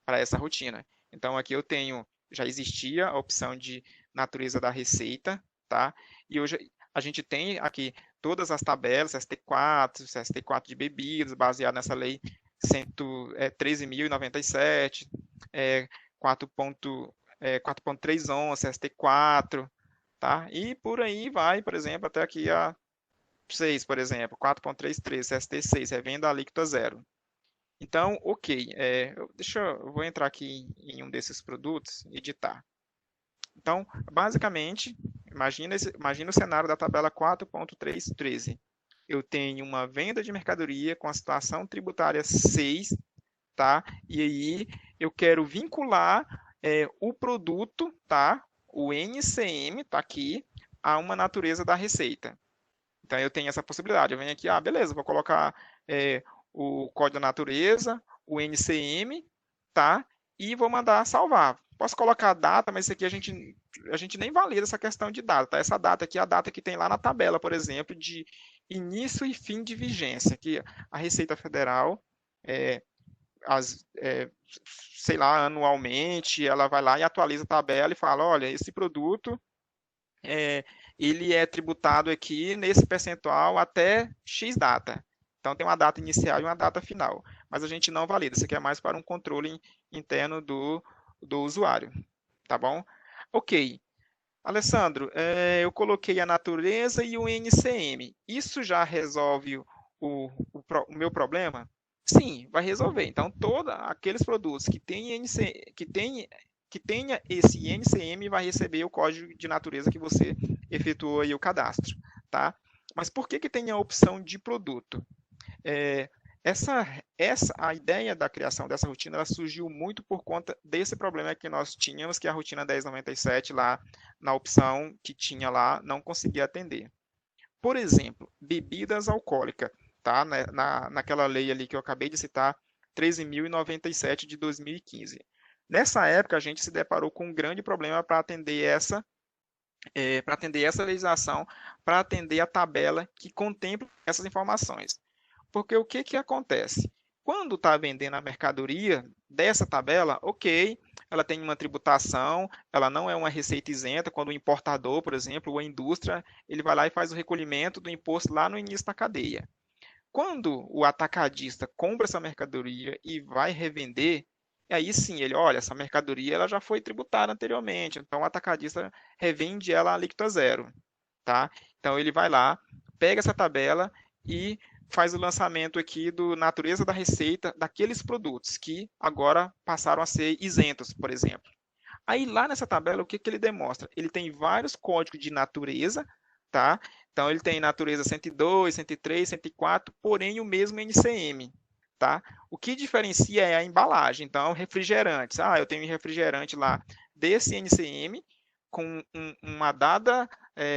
para essa rotina. Então, aqui eu tenho, já existia a opção de natureza da receita, tá? E hoje a gente tem aqui todas as tabelas, ST4 de bebidas, baseado nessa lei 13.097, 4.311, ST4, tá? E por aí vai, por exemplo, até aqui a 6, por exemplo, 4.33, ST6, revenda alíquota zero. Então, ok, eu vou entrar aqui em um desses produtos, editar. Então, basicamente, imagina o cenário da tabela 4.313. Eu tenho uma venda de mercadoria com a situação tributária 6, tá? E aí eu quero vincular o produto, tá? O NCM, tá aqui, a uma natureza da receita. Então eu tenho essa possibilidade. Eu venho aqui, beleza, vou colocar o código da natureza, o NCM, tá? E vou mandar salvar. Posso colocar a data, mas isso aqui a gente nem valida essa questão de data, tá? Essa data aqui é a data que tem lá na tabela, por exemplo, de início e fim de vigência, que a Receita Federal, é, sei lá, anualmente, ela vai lá e atualiza a tabela e fala, olha, esse produto, é, ele é tributado aqui nesse percentual até X data. Então tem uma data inicial e uma data final. Mas a gente não valida, isso aqui é mais para um controle interno do usuário, tá bom? Ok. Alessandro, eu coloquei a natureza e o NCM. Isso já resolve o meu problema? Sim, vai resolver. Então, todos aqueles produtos que têm que tenha esse NCM vai receber o código de natureza que você efetuou aí o cadastro, tá? Mas por que tem a opção de produto? É, a ideia da criação dessa rotina ela surgiu muito por conta desse problema que nós tínhamos, que a rotina 1097 lá na opção que tinha lá não conseguia atender. Por exemplo, bebidas alcoólicas, tá? Naquela lei ali que eu acabei de citar, 13.097 de 2015. Nessa época, a gente se deparou com um grande problema para atender essa legislação, para atender a tabela que contempla essas informações. Porque o que, que acontece? Quando está vendendo a mercadoria dessa tabela, ok, ela tem uma tributação, ela não é uma receita isenta, quando o importador, por exemplo, ou a indústria, ele vai lá e faz o recolhimento do imposto lá no início da cadeia. Quando o atacadista compra essa mercadoria e vai revender, aí sim ele, olha, essa mercadoria ela já foi tributada anteriormente, então o atacadista revende ela a alíquota zero, tá? Então ele vai lá, pega essa tabela e faz o lançamento aqui do natureza da receita daqueles produtos que agora passaram a ser isentos, por exemplo. Aí lá nessa tabela, o que, que ele demonstra? Ele tem vários códigos de natureza, tá? Então ele tem natureza 102, 103, 104, porém o mesmo NCM, tá? O que diferencia é a embalagem. Então, refrigerantes. Ah, eu tenho um refrigerante lá desse NCM com uma dada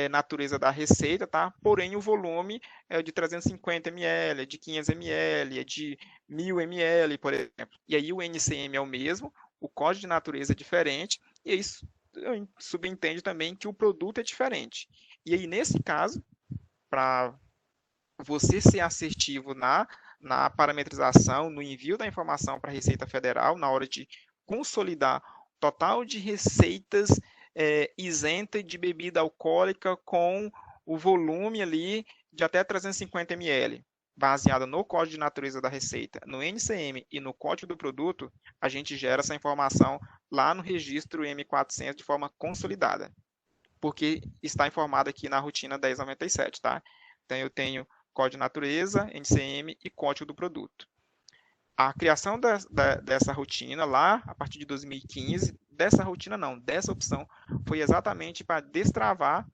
natureza da receita, tá? Porém o volume é de 350 ml, é de 500 ml, é de 1000 ml, por exemplo. E aí o NCM é o mesmo, o código de natureza é diferente, e isso subentende também que o produto é diferente. E aí, nesse caso, para você ser assertivo na parametrização, no envio da informação para a Receita Federal, na hora de consolidar o total de receitas isenta de bebida alcoólica com o volume ali de até 350 ml, baseada no código de natureza da receita, no NCM e no código do produto, a gente gera essa informação lá no registro M400 de forma consolidada, porque está informado aqui na rotina 1097, tá? Então eu tenho código de natureza, NCM e código do produto. A criação dessa rotina lá, a partir de 2015, dessa rotina não, dessa opção, foi exatamente para destravar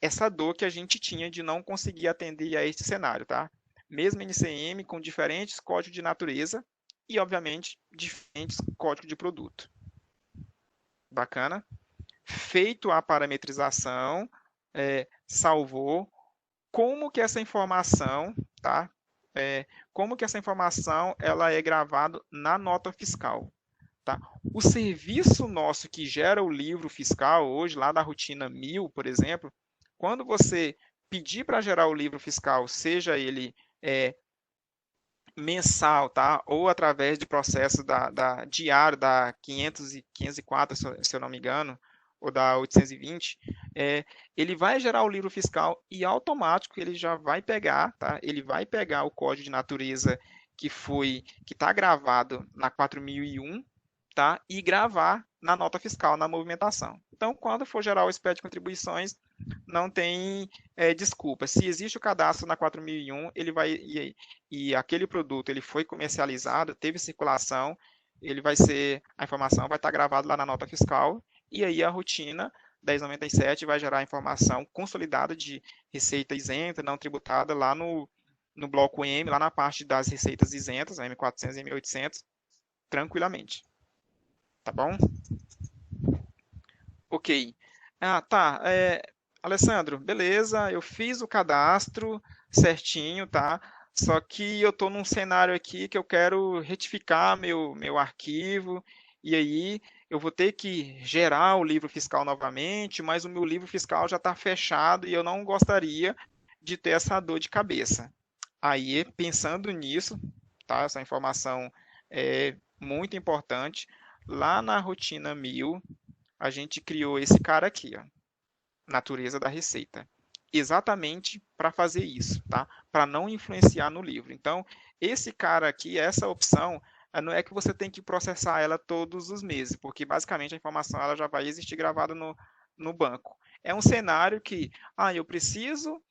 essa dor que a gente tinha de não conseguir atender a este cenário, tá? Mesmo NCM com diferentes códigos de natureza e, obviamente, diferentes códigos de produto. Bacana? Feito a parametrização, salvou, como que essa informação, tá? Como que essa informação ela é gravada na nota fiscal, tá? O serviço nosso que gera o livro fiscal hoje, lá da rotina 1000, por exemplo, quando você pedir para gerar o livro fiscal, seja ele mensal, tá? Ou através de processo diário da 504, se eu não me engano, ou da 820, ele vai gerar o livro fiscal e automático ele já vai pegar, tá? Ele vai pegar o código de natureza que está gravado na 4001, tá? E gravar na nota fiscal, na movimentação. Então, quando for gerar o SPED de contribuições, não tem desculpa. Se existe o cadastro na 4001, ele vai e aquele produto ele foi comercializado, teve circulação, a informação vai estar gravada lá na nota fiscal e aí a rotina 1097 vai gerar a informação consolidada de receita isenta, não tributada lá no bloco M, lá na parte das receitas isentas, M400 e M800, tranquilamente. Tá bom? Ok. Ah, tá. Alessandro, beleza, eu fiz o cadastro certinho, tá? Só que eu estou num cenário aqui que eu quero retificar meu arquivo, e aí eu vou ter que gerar o livro fiscal novamente, mas o meu livro fiscal já está fechado e eu não gostaria de ter essa dor de cabeça. Aí, pensando nisso, tá? Essa informação é muito importante. Lá na rotina 1000, a gente criou esse cara aqui, ó, natureza da receita, exatamente para fazer isso, tá? Para não influenciar no livro. Então, esse cara aqui, essa opção, não é que você tem que processar ela todos os meses, porque basicamente a informação ela já vai existir gravada no banco. É um cenário que, eu preciso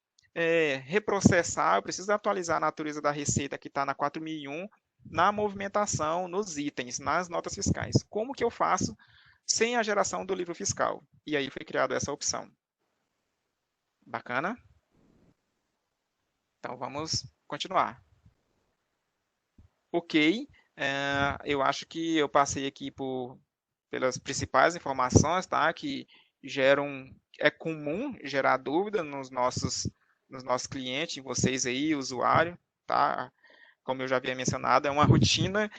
reprocessar, eu preciso atualizar a natureza da receita que está na 4001 na movimentação, nos itens, nas notas fiscais. Como que eu faço sem a geração do livro fiscal? E aí foi criada essa opção. Bacana? Então vamos continuar. Ok, eu acho que eu passei aqui pelas principais informações, tá? Que é comum gerar dúvida nos nossos clientes, em vocês aí, usuário, tá? Como eu já havia mencionado, é uma rotina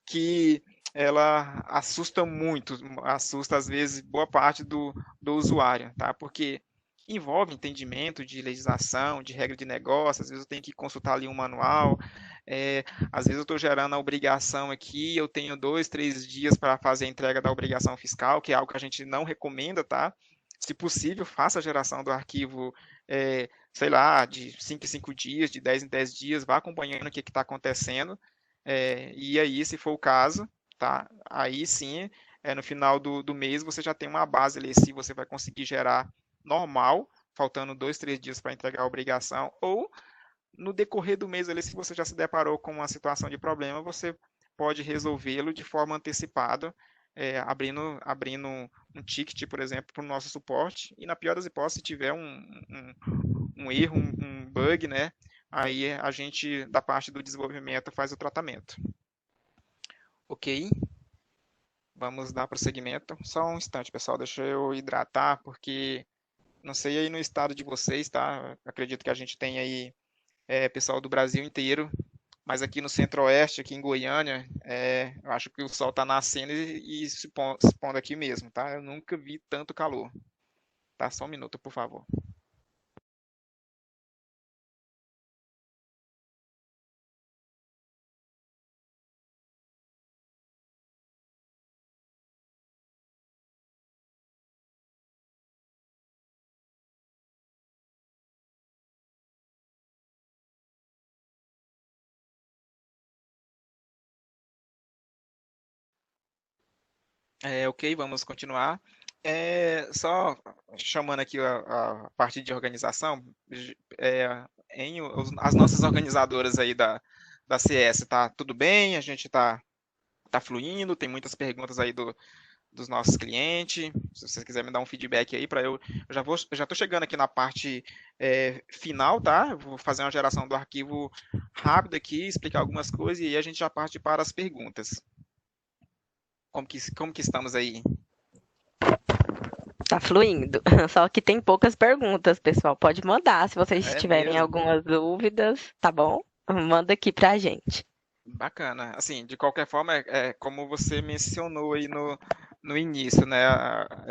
que ela assusta muito, assusta às vezes boa parte do usuário, tá? Porque envolve entendimento de legislação, de regra de negócio, às vezes eu tenho que consultar ali um manual, às vezes eu estou gerando a obrigação aqui, eu tenho 2, 3 dias para fazer a entrega da obrigação fiscal, que é algo que a gente não recomenda, tá? Se possível, faça a geração do arquivo, sei lá, de 5 em 5 dias, de 10 em 10 dias, vá acompanhando o que está acontecendo, e aí, se for o caso, tá? Aí sim, no final do mês, você já tem uma base ali, se você vai conseguir gerar normal, faltando 2, 3 dias para entregar a obrigação, ou no decorrer do mês ali, se você já se deparou com uma situação de problema, você pode resolvê-lo de forma antecipada, abrindo um ticket, por exemplo, para o nosso suporte, e na pior das hipóteses, se tiver um erro, um bug, né, aí a gente, da parte do desenvolvimento, faz o tratamento. Ok? Vamos dar prosseguimento. Só um instante, pessoal, deixa eu hidratar, porque não sei aí no estado de vocês, tá? Acredito que a gente tem aí pessoal do Brasil inteiro, mas aqui no Centro-Oeste, aqui em Goiânia, eu acho que o sol está nascendo e se pondo aqui mesmo, tá? Eu nunca vi tanto calor. Tá? Só um minuto, por favor. Ok, vamos continuar. Só chamando aqui a parte de organização, as nossas organizadoras aí da CS, tá tudo bem? A gente tá fluindo, tem muitas perguntas aí dos nossos clientes. Se vocês quiserem me dar um feedback aí, eu já estou chegando aqui na parte final, tá? Eu vou fazer uma geração do arquivo rápido aqui, explicar algumas coisas e aí a gente já parte para as perguntas. Como que estamos aí? Tá fluindo. Só que tem poucas perguntas, pessoal. Pode mandar se vocês É tiverem mesmo. algumas dúvidas, tá bom? Manda aqui pra gente. Bacana. Assim, de qualquer forma, como você mencionou aí no início, né? A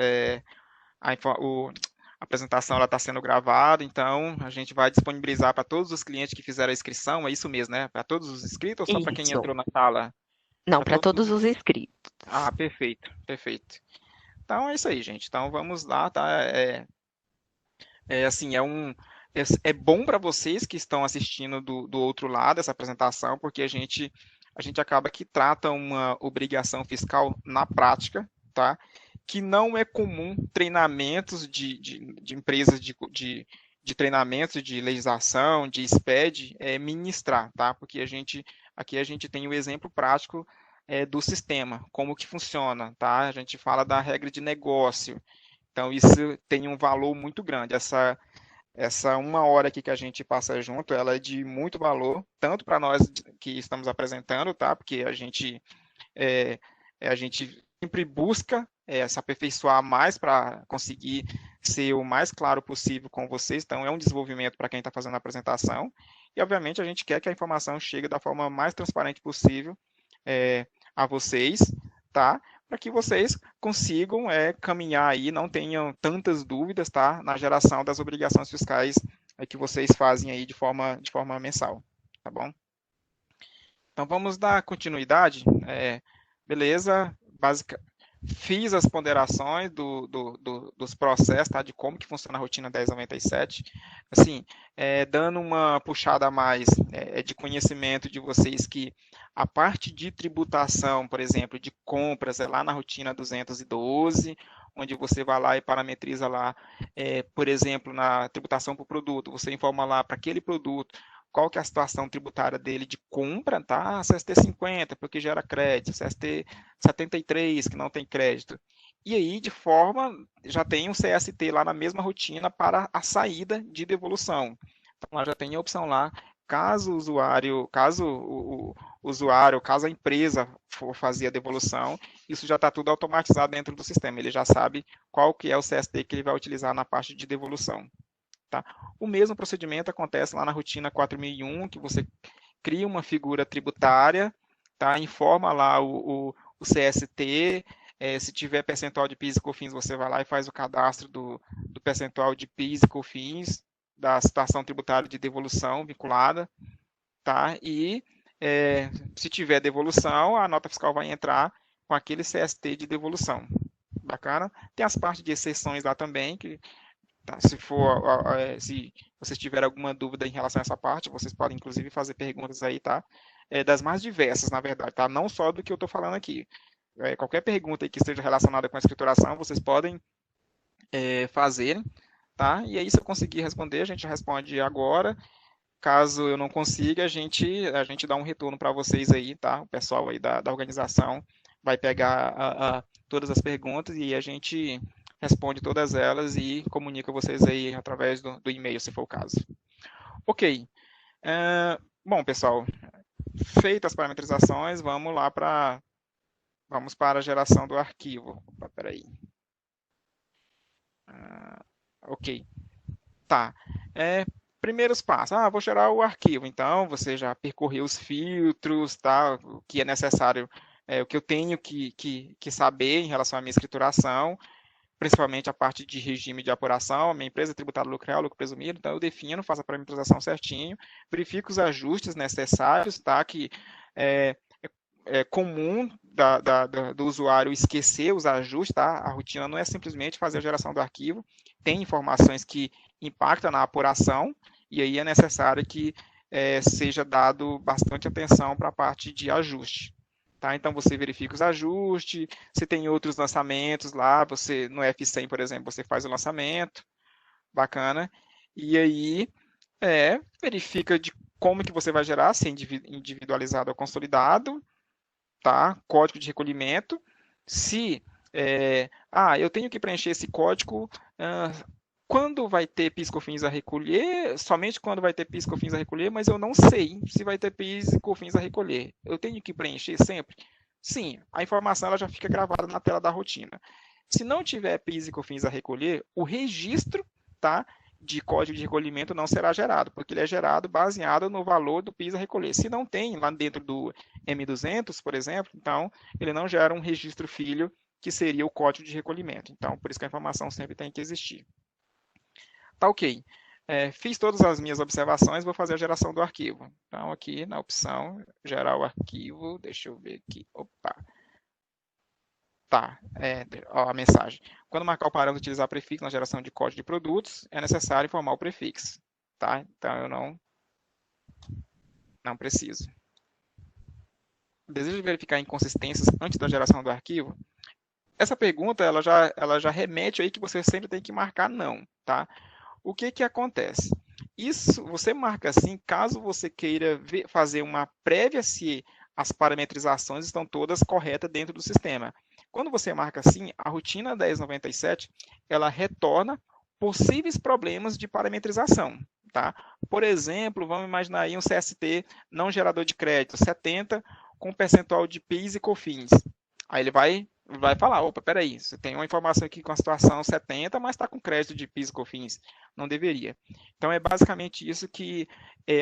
apresentação ela está sendo gravada, então a gente vai disponibilizar para todos os clientes que fizeram a inscrição, é isso mesmo, né? Para todos os inscritos ou só para quem Isso. entrou na sala? Não, Para para todos todos os... os inscritos. Ah, perfeito, perfeito. Então é isso aí, gente. Então vamos lá, tá? Assim, é bom para vocês que estão assistindo do outro lado essa apresentação, porque a gente acaba que trata uma obrigação fiscal na prática, tá? Que não é comum treinamentos de empresas de treinamentos de legislação, de SPED, ministrar, tá? Porque aqui a gente tem o exemplo prático do sistema, como que funciona, tá? A gente fala da regra de negócio, então, isso tem um valor muito grande. Essa 1 hora aqui que a gente passa junto, ela é de muito valor, tanto para nós que estamos apresentando, tá? Porque é, a gente sempre busca se aperfeiçoar mais para conseguir ser o mais claro possível com vocês. Então, é um desenvolvimento para quem está fazendo a apresentação. E, obviamente, a gente quer que a informação chegue da forma mais transparente possível a vocês, tá? para que vocês consigam caminhar aí, não tenham tantas dúvidas, tá, na geração das obrigações fiscais que vocês fazem aí de forma mensal, tá bom? Então vamos dar continuidade, beleza, fiz as ponderações dos processos, tá, de como que funciona a rotina 1097, assim, dando uma puxada a mais de conhecimento de vocês que a parte de tributação, por exemplo, de compras, é lá na rotina 212, onde você vai lá e parametriza lá, por exemplo, na tributação por produto, você informa lá para aquele produto qual que é a situação tributária dele de compra, tá? CST 50, porque gera crédito, CST 73, que não tem crédito. E aí, de forma, já tem um CST lá na mesma rotina para a saída de devolução. Então, lá já tem a opção lá, caso o usuário, caso a empresa for fazer a devolução, isso já está tudo automatizado dentro do sistema. Ele já sabe qual que é o CST que ele vai utilizar na parte de devolução. Tá? O mesmo procedimento acontece lá na rotina 4001, que você cria uma figura tributária, tá? Informa lá o CST, se tiver percentual de PIS e COFINS, você vai lá e faz o cadastro do percentual de PIS e COFINS, da situação tributária de devolução vinculada, tá? E se tiver devolução, a nota fiscal vai entrar com aquele CST de devolução. Bacana? Tem as partes de exceções lá também, que tá, se vocês tiverem alguma dúvida em relação a essa parte, vocês podem inclusive fazer perguntas aí, tá? Das mais diversas, na verdade, tá? Não só do que eu estou falando aqui. Qualquer pergunta aí que esteja relacionada com a escrituração, vocês podem fazer, tá? E aí, se eu conseguir responder, a gente responde agora. Caso eu não consiga, a gente dá um retorno para vocês aí, tá? O pessoal aí da organização vai pegar todas as perguntas e a gente responde todas elas e comunica vocês aí através do e-mail, se for o caso. Ok. Bom, pessoal, feitas as parametrizações, vamos para a geração do arquivo. Opa, peraí. Ok. Tá. Primeiros passos. Vou gerar o arquivo. Então, você já percorreu os filtros, tá? O que é necessário, o que eu tenho que saber em relação à minha escrituração, principalmente a parte de regime de apuração, a minha empresa é tributada lucro real, lucro presumido, então eu defino, faço a parametrização certinho, verifico os ajustes necessários, tá? Que é comum do usuário esquecer os ajustes, tá? A rotina não é simplesmente fazer a geração do arquivo, tem informações que impactam na apuração, e aí é necessário que seja dado bastante atenção para a parte de ajuste. Tá? Então, você verifica os ajustes, se tem outros lançamentos lá, você no F100, por exemplo, você faz o lançamento, bacana, e aí verifica de como que você vai gerar, se é individualizado ou consolidado, tá? Código de recolhimento, se eu tenho que preencher esse código quando vai ter PIS e COFINS a recolher, somente quando vai ter PIS e COFINS a recolher, mas eu não sei se vai ter PIS e COFINS a recolher. Eu tenho que preencher sempre? Sim, a informação ela já fica gravada na tela da rotina. Se não tiver PIS e COFINS a recolher, o registro, tá, de código de recolhimento não será gerado, porque ele é gerado baseado no valor do PIS a recolher. Se não tem lá dentro do M200, por exemplo, então ele não gera um registro filho, que seria o código de recolhimento. Então, por isso que a informação sempre tem que existir. Tá ok. Fiz todas as minhas observações, vou fazer a geração do arquivo. Então, aqui na opção, gerar o arquivo, deixa eu ver aqui, opa. Tá, a mensagem. Quando marcar o parâmetro utilizar prefixo na geração de código de produtos, é necessário informar o prefixo. Tá? Então, eu não preciso. Desejo verificar inconsistências antes da geração do arquivo? Essa pergunta, ela já remete aí que você sempre tem que marcar não, tá? O que acontece? Isso você marca assim, caso você queira fazer uma prévia se as parametrizações estão todas corretas dentro do sistema. Quando você marca assim, a rotina 1097, ela retorna possíveis problemas de parametrização. Tá? Por exemplo, vamos imaginar aí um CST não gerador de crédito, 70, com percentual de PIS e COFINS. Aí ele vai vai falar, opa, peraí, você tem uma informação aqui com a situação 70, mas está com crédito de PIS e COFINS. Não deveria. Então, é basicamente isso que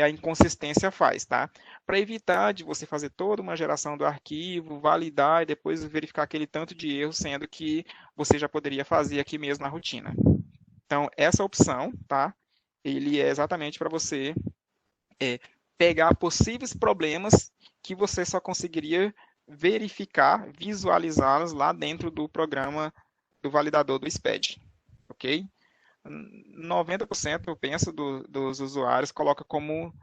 a inconsistência faz, tá? Para evitar de você fazer toda uma geração do arquivo, validar e depois verificar aquele tanto de erro, sendo que você já poderia fazer aqui mesmo na rotina. Então, essa opção, tá? Ele é exatamente para você pegar possíveis problemas que você só conseguiria verificar, visualizá-los lá dentro do programa do validador do SPED, ok? 90% eu penso dos usuários coloca como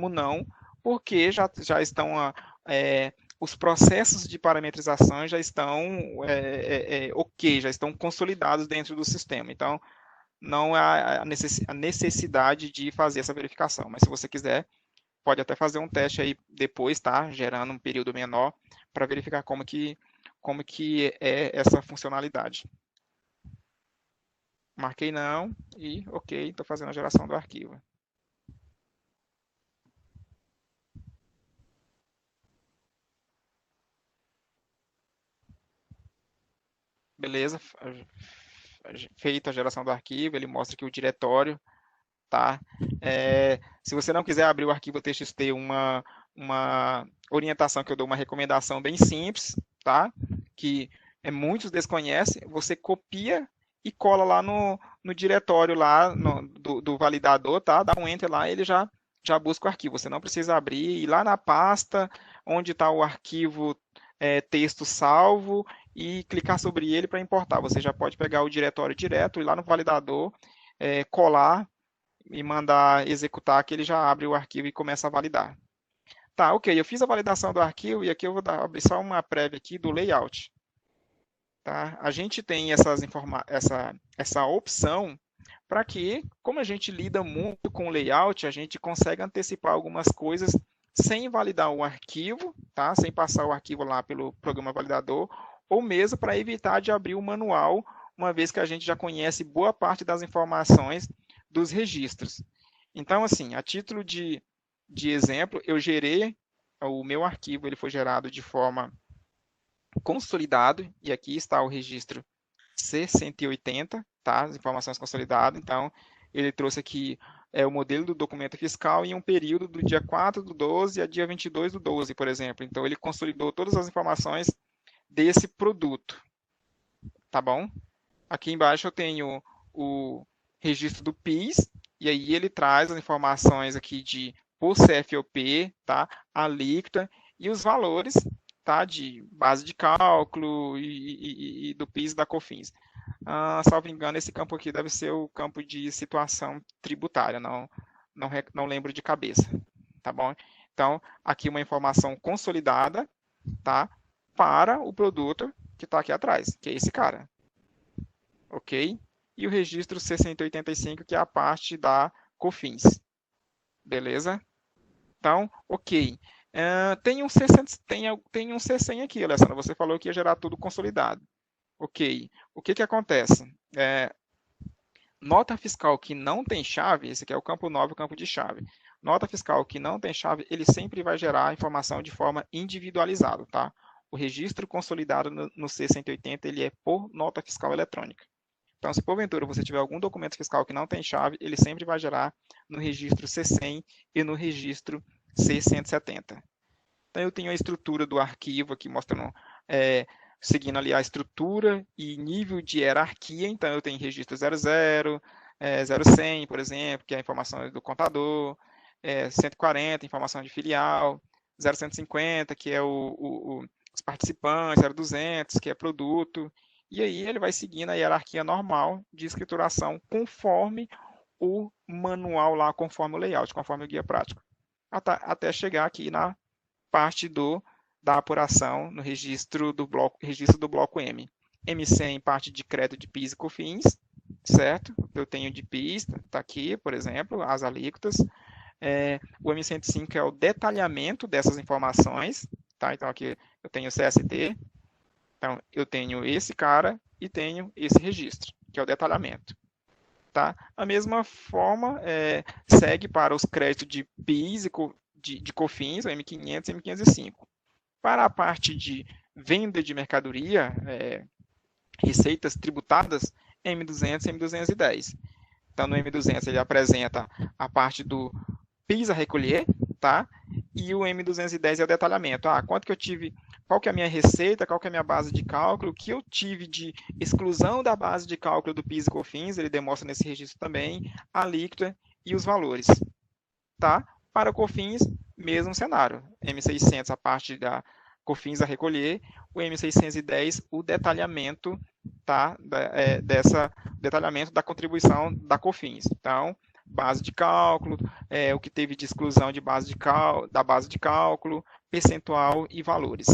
não, porque já estão os processos de parametrização já estão ok, já estão consolidados dentro do sistema. Então, não há a necessidade de fazer essa verificação. Mas se você quiser, pode até fazer um teste aí depois, tá? Gerando um período menor para verificar como que é essa funcionalidade. Marquei não e ok, estou fazendo a geração do arquivo. Beleza, feita a geração do arquivo, ele mostra aqui o diretório, tá? Se você não quiser abrir o arquivo TXT, uma orientação que eu dou, uma recomendação bem simples, tá? Que muitos desconhecem, você copia e cola lá no diretório lá do validador, tá? Dá um enter lá, ele já busca o arquivo. Você não precisa abrir, ir lá na pasta onde está o arquivo texto salvo e clicar sobre ele para importar. Você já pode pegar o diretório direto, ir lá no validador, colar e mandar executar, que ele já abre o arquivo e começa a validar. Tá, ok, eu fiz a validação do arquivo e aqui eu vou abrir só uma prévia aqui do layout. Tá? A gente tem essa opção para que, como a gente lida muito com o layout, a gente consegue antecipar algumas coisas sem validar o arquivo, tá? Sem passar o arquivo lá pelo programa validador, ou mesmo para evitar de abrir o manual, uma vez que a gente já conhece boa parte das informações dos registros. Então, assim, a título de exemplo, eu gerei o meu arquivo, ele foi gerado de forma consolidado, e aqui está o registro C180, tá? As informações consolidadas. Então, ele trouxe aqui o modelo do documento fiscal em um período do dia 4 do 12 a dia 22 do 12, por exemplo. Então, ele consolidou todas as informações desse produto, tá bom? Aqui embaixo eu tenho o registro do PIS, e aí ele traz as informações aqui de por CFOP, tá? A alíquota e os valores, tá? De base de cálculo e do PIS e da COFINS. Salvo engano, esse campo aqui deve ser o campo de situação tributária, não lembro de cabeça, tá bom? Então, aqui uma informação consolidada, tá? Para o produto que está aqui atrás, que é esse cara, ok? E o registro C185, que é a parte da COFINS, beleza? Então, ok. Tem um C100 aqui, Alessandra, você falou que ia gerar tudo consolidado. Ok. O que acontece? Nota fiscal que não tem chave, esse aqui é o campo 9, o campo de chave. Nota fiscal que não tem chave, ele sempre vai gerar a informação de forma individualizada, tá? O registro consolidado no C180, ele é por nota fiscal eletrônica. Então, se porventura você tiver algum documento fiscal que não tem chave, ele sempre vai gerar no registro C100 e no registro C170. Então, eu tenho a estrutura do arquivo aqui mostrando, seguindo ali a estrutura e nível de hierarquia. Então, eu tenho registro 00, 0100, por exemplo, que é a informação do contador, 140, informação de filial, 0150, que é os participantes, 0200, que é produto. E aí ele vai seguindo a hierarquia normal de escrituração conforme o manual lá, conforme o layout, conforme o guia prático. Até chegar aqui na parte da apuração no registro do bloco M. M100, parte de crédito de PIS e COFINS, certo? Eu tenho de PIS, está aqui, por exemplo, as alíquotas. O M105 é o detalhamento dessas informações, tá? Então aqui eu tenho o CST, então eu tenho esse cara e tenho esse registro, que é o detalhamento. Tá? A mesma forma segue para os créditos de PIS e de COFINS, o M500 e M505. Para a parte de venda de mercadoria, receitas tributadas, M200 e M210. Então, no M200 ele apresenta a parte do PIS a recolher, tá? E o M210 é o detalhamento. Quanto que eu tive, qual que é a minha receita, qual que é a minha base de cálculo, o que eu tive de exclusão da base de cálculo do PIS e COFINS, ele demonstra nesse registro também, a alíquota e os valores, tá? Para o COFINS, mesmo cenário. M600, a parte da COFINS a recolher, o M610, o detalhamento, tá? Detalhamento da contribuição da COFINS. Então, base de cálculo, o que teve de exclusão de da base de cálculo, percentual e valores.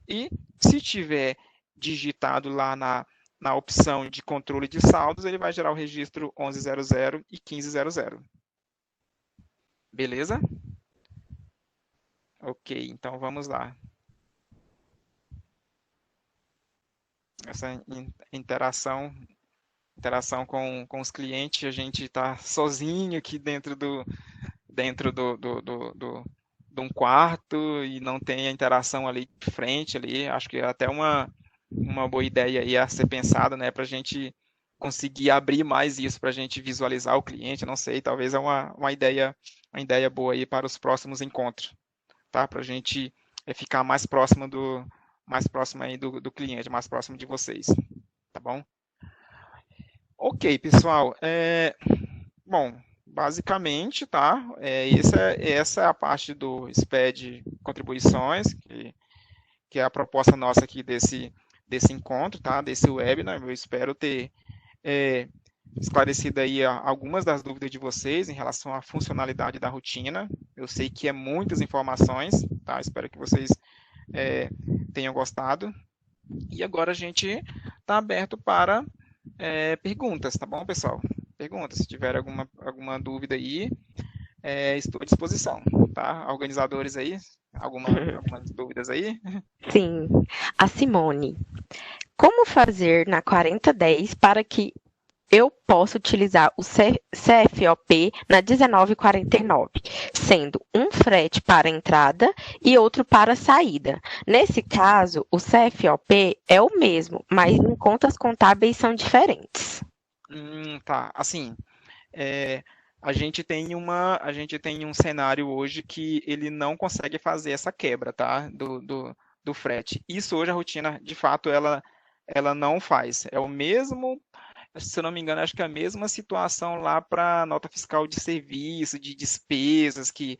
E se tiver digitado lá na opção de controle de saldos, ele vai gerar o registro 1100 e 1500. Beleza? Ok, então vamos lá. Essa interação com os clientes, a gente está sozinho aqui dentro de um quarto e não tem a interação ali de frente ali. Acho que é até uma boa ideia aí a ser pensada, né, para a gente conseguir abrir mais isso para a gente visualizar o cliente. Não sei, talvez é uma ideia boa aí para os próximos encontros, tá? Para a gente ficar mais próximo aí do cliente, mais próximo de vocês, tá bom? Ok, pessoal. Bom, basicamente, tá? Essa é a parte do SPED Contribuições, que é a proposta nossa aqui desse encontro, tá? Desse webinar. Eu espero ter esclarecido aí algumas das dúvidas de vocês em relação à funcionalidade da rotina. Eu sei que é muitas informações, tá? Espero que vocês tenham gostado. E agora a gente está aberto para perguntas, tá bom, pessoal? Perguntas, se tiver alguma dúvida aí, estou à disposição, tá? Organizadores aí, algumas dúvidas aí? Sim. A Simone. Como fazer na 4010 para que eu possa utilizar o CFOP na 1949, sendo um frete para entrada e outro para saída. Nesse caso, o CFOP é o mesmo, mas em contas contábeis são diferentes. Tá. Assim, a gente tem um cenário hoje que ele não consegue fazer essa quebra, tá? Do frete. Isso hoje a rotina, de fato, ela não faz. É o mesmo, se eu não me engano, acho que é a mesma situação lá para nota fiscal de serviço, de despesas, que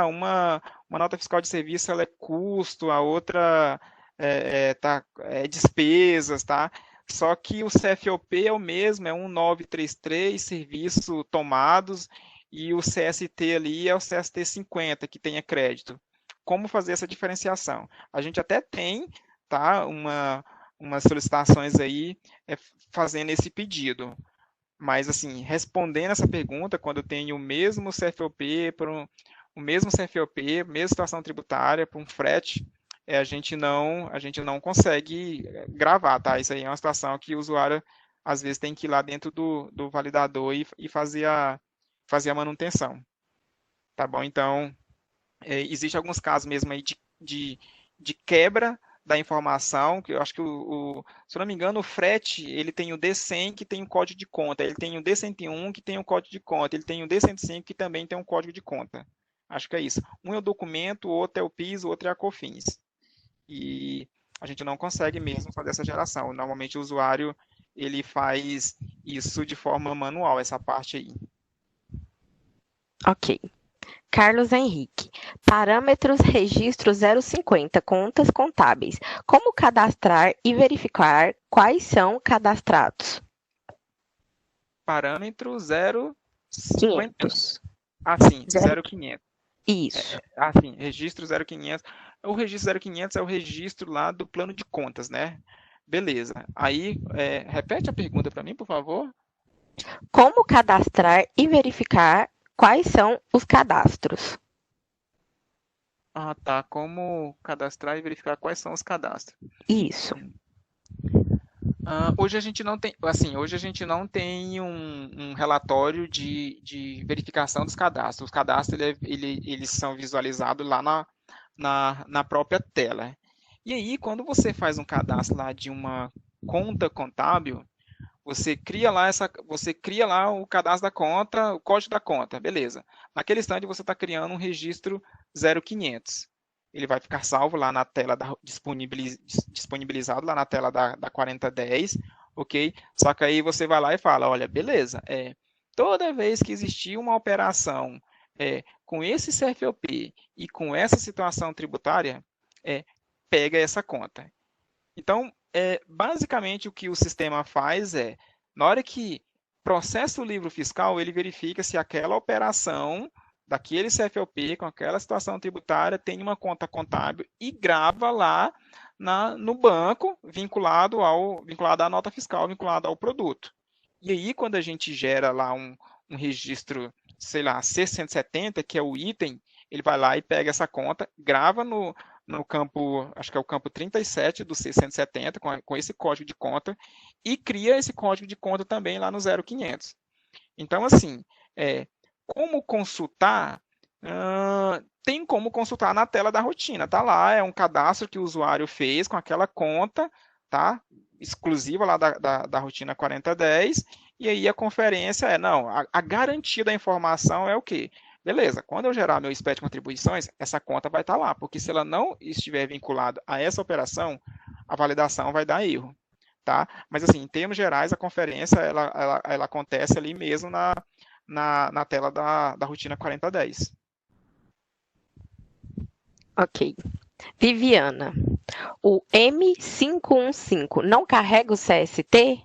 uma nota fiscal de serviço ela é custo, a outra é despesas, tá? Só que o CFOP é o mesmo, é 1933, serviço tomados, e o CST ali é o CST 50, que tenha crédito. Como fazer essa diferenciação? A gente até tem, tá, umas solicitações aí fazendo esse pedido. Mas, assim, respondendo essa pergunta, quando eu tenho o mesmo CFOP, o mesmo CFOP, mesma situação tributária, para um frete, a gente não consegue gravar, tá? Isso aí é uma situação que o usuário, às vezes, tem que ir lá dentro do validador e fazer a manutenção, tá bom? Então, existe alguns casos mesmo aí de quebra da informação, que eu acho que se eu não me engano, o frete, ele tem o D100 que tem o código de conta, ele tem o D101 que tem o código de conta, ele tem o D105 que também tem um código de conta. Acho que é isso. Um é o documento, o outro é o PIS, o outro é a COFINS. E a gente não consegue mesmo fazer essa geração. Normalmente o usuário, ele faz isso de forma manual, essa parte aí. Ok. Carlos Henrique. Parâmetros registro 050, contas contábeis. Como cadastrar e verificar quais são cadastrados? Parâmetro 050. 500. Sim, 0500. Isso. Sim, registro 0500. O registro 0500 é o registro lá do plano de contas, né? Beleza. Aí, repete a pergunta para mim, por favor. Como cadastrar e verificar quais são os cadastros? Tá. Como cadastrar e verificar quais são os cadastros. Isso. Hoje a gente não tem um relatório de verificação dos cadastros. Os cadastros eles são visualizados lá na própria tela. E aí, quando você faz um cadastro lá de uma conta contábil, você cria lá o cadastro da conta, o código da conta, beleza. Naquele instante você está criando um registro 0500. Ele vai ficar salvo lá na tela disponibilizado lá na tela da 4010, ok? Só que aí você vai lá e fala, olha, beleza, toda vez que existir uma operação com esse CFOP e com essa situação tributária, é, pega essa conta. Então, basicamente o que o sistema faz na hora que processa o livro fiscal, ele verifica se aquela operação daquele CFOP com aquela situação tributária tem uma conta contábil e grava lá no banco vinculado à nota fiscal, vinculado ao produto. E aí, quando a gente gera lá um registro, sei lá, C170, que é o item, ele vai lá e pega essa conta, grava no campo, acho que é o campo 37 do C170, com esse código de conta, e cria esse código de conta também lá no 0500. Então, assim, como consultar? Tem como consultar na tela da rotina, tá lá, é um cadastro que o usuário fez com aquela conta, tá? Exclusiva lá da rotina 4010, e aí a conferência não, a garantia da informação é o quê? Beleza, quando eu gerar meu SPED de contribuições, essa conta vai estar lá, porque se ela não estiver vinculada a essa operação, a validação vai dar erro, tá? Mas assim, em termos gerais, a conferência ela acontece ali mesmo na tela da rotina 4010. Ok. Viviana, o M515 não carrega o CST?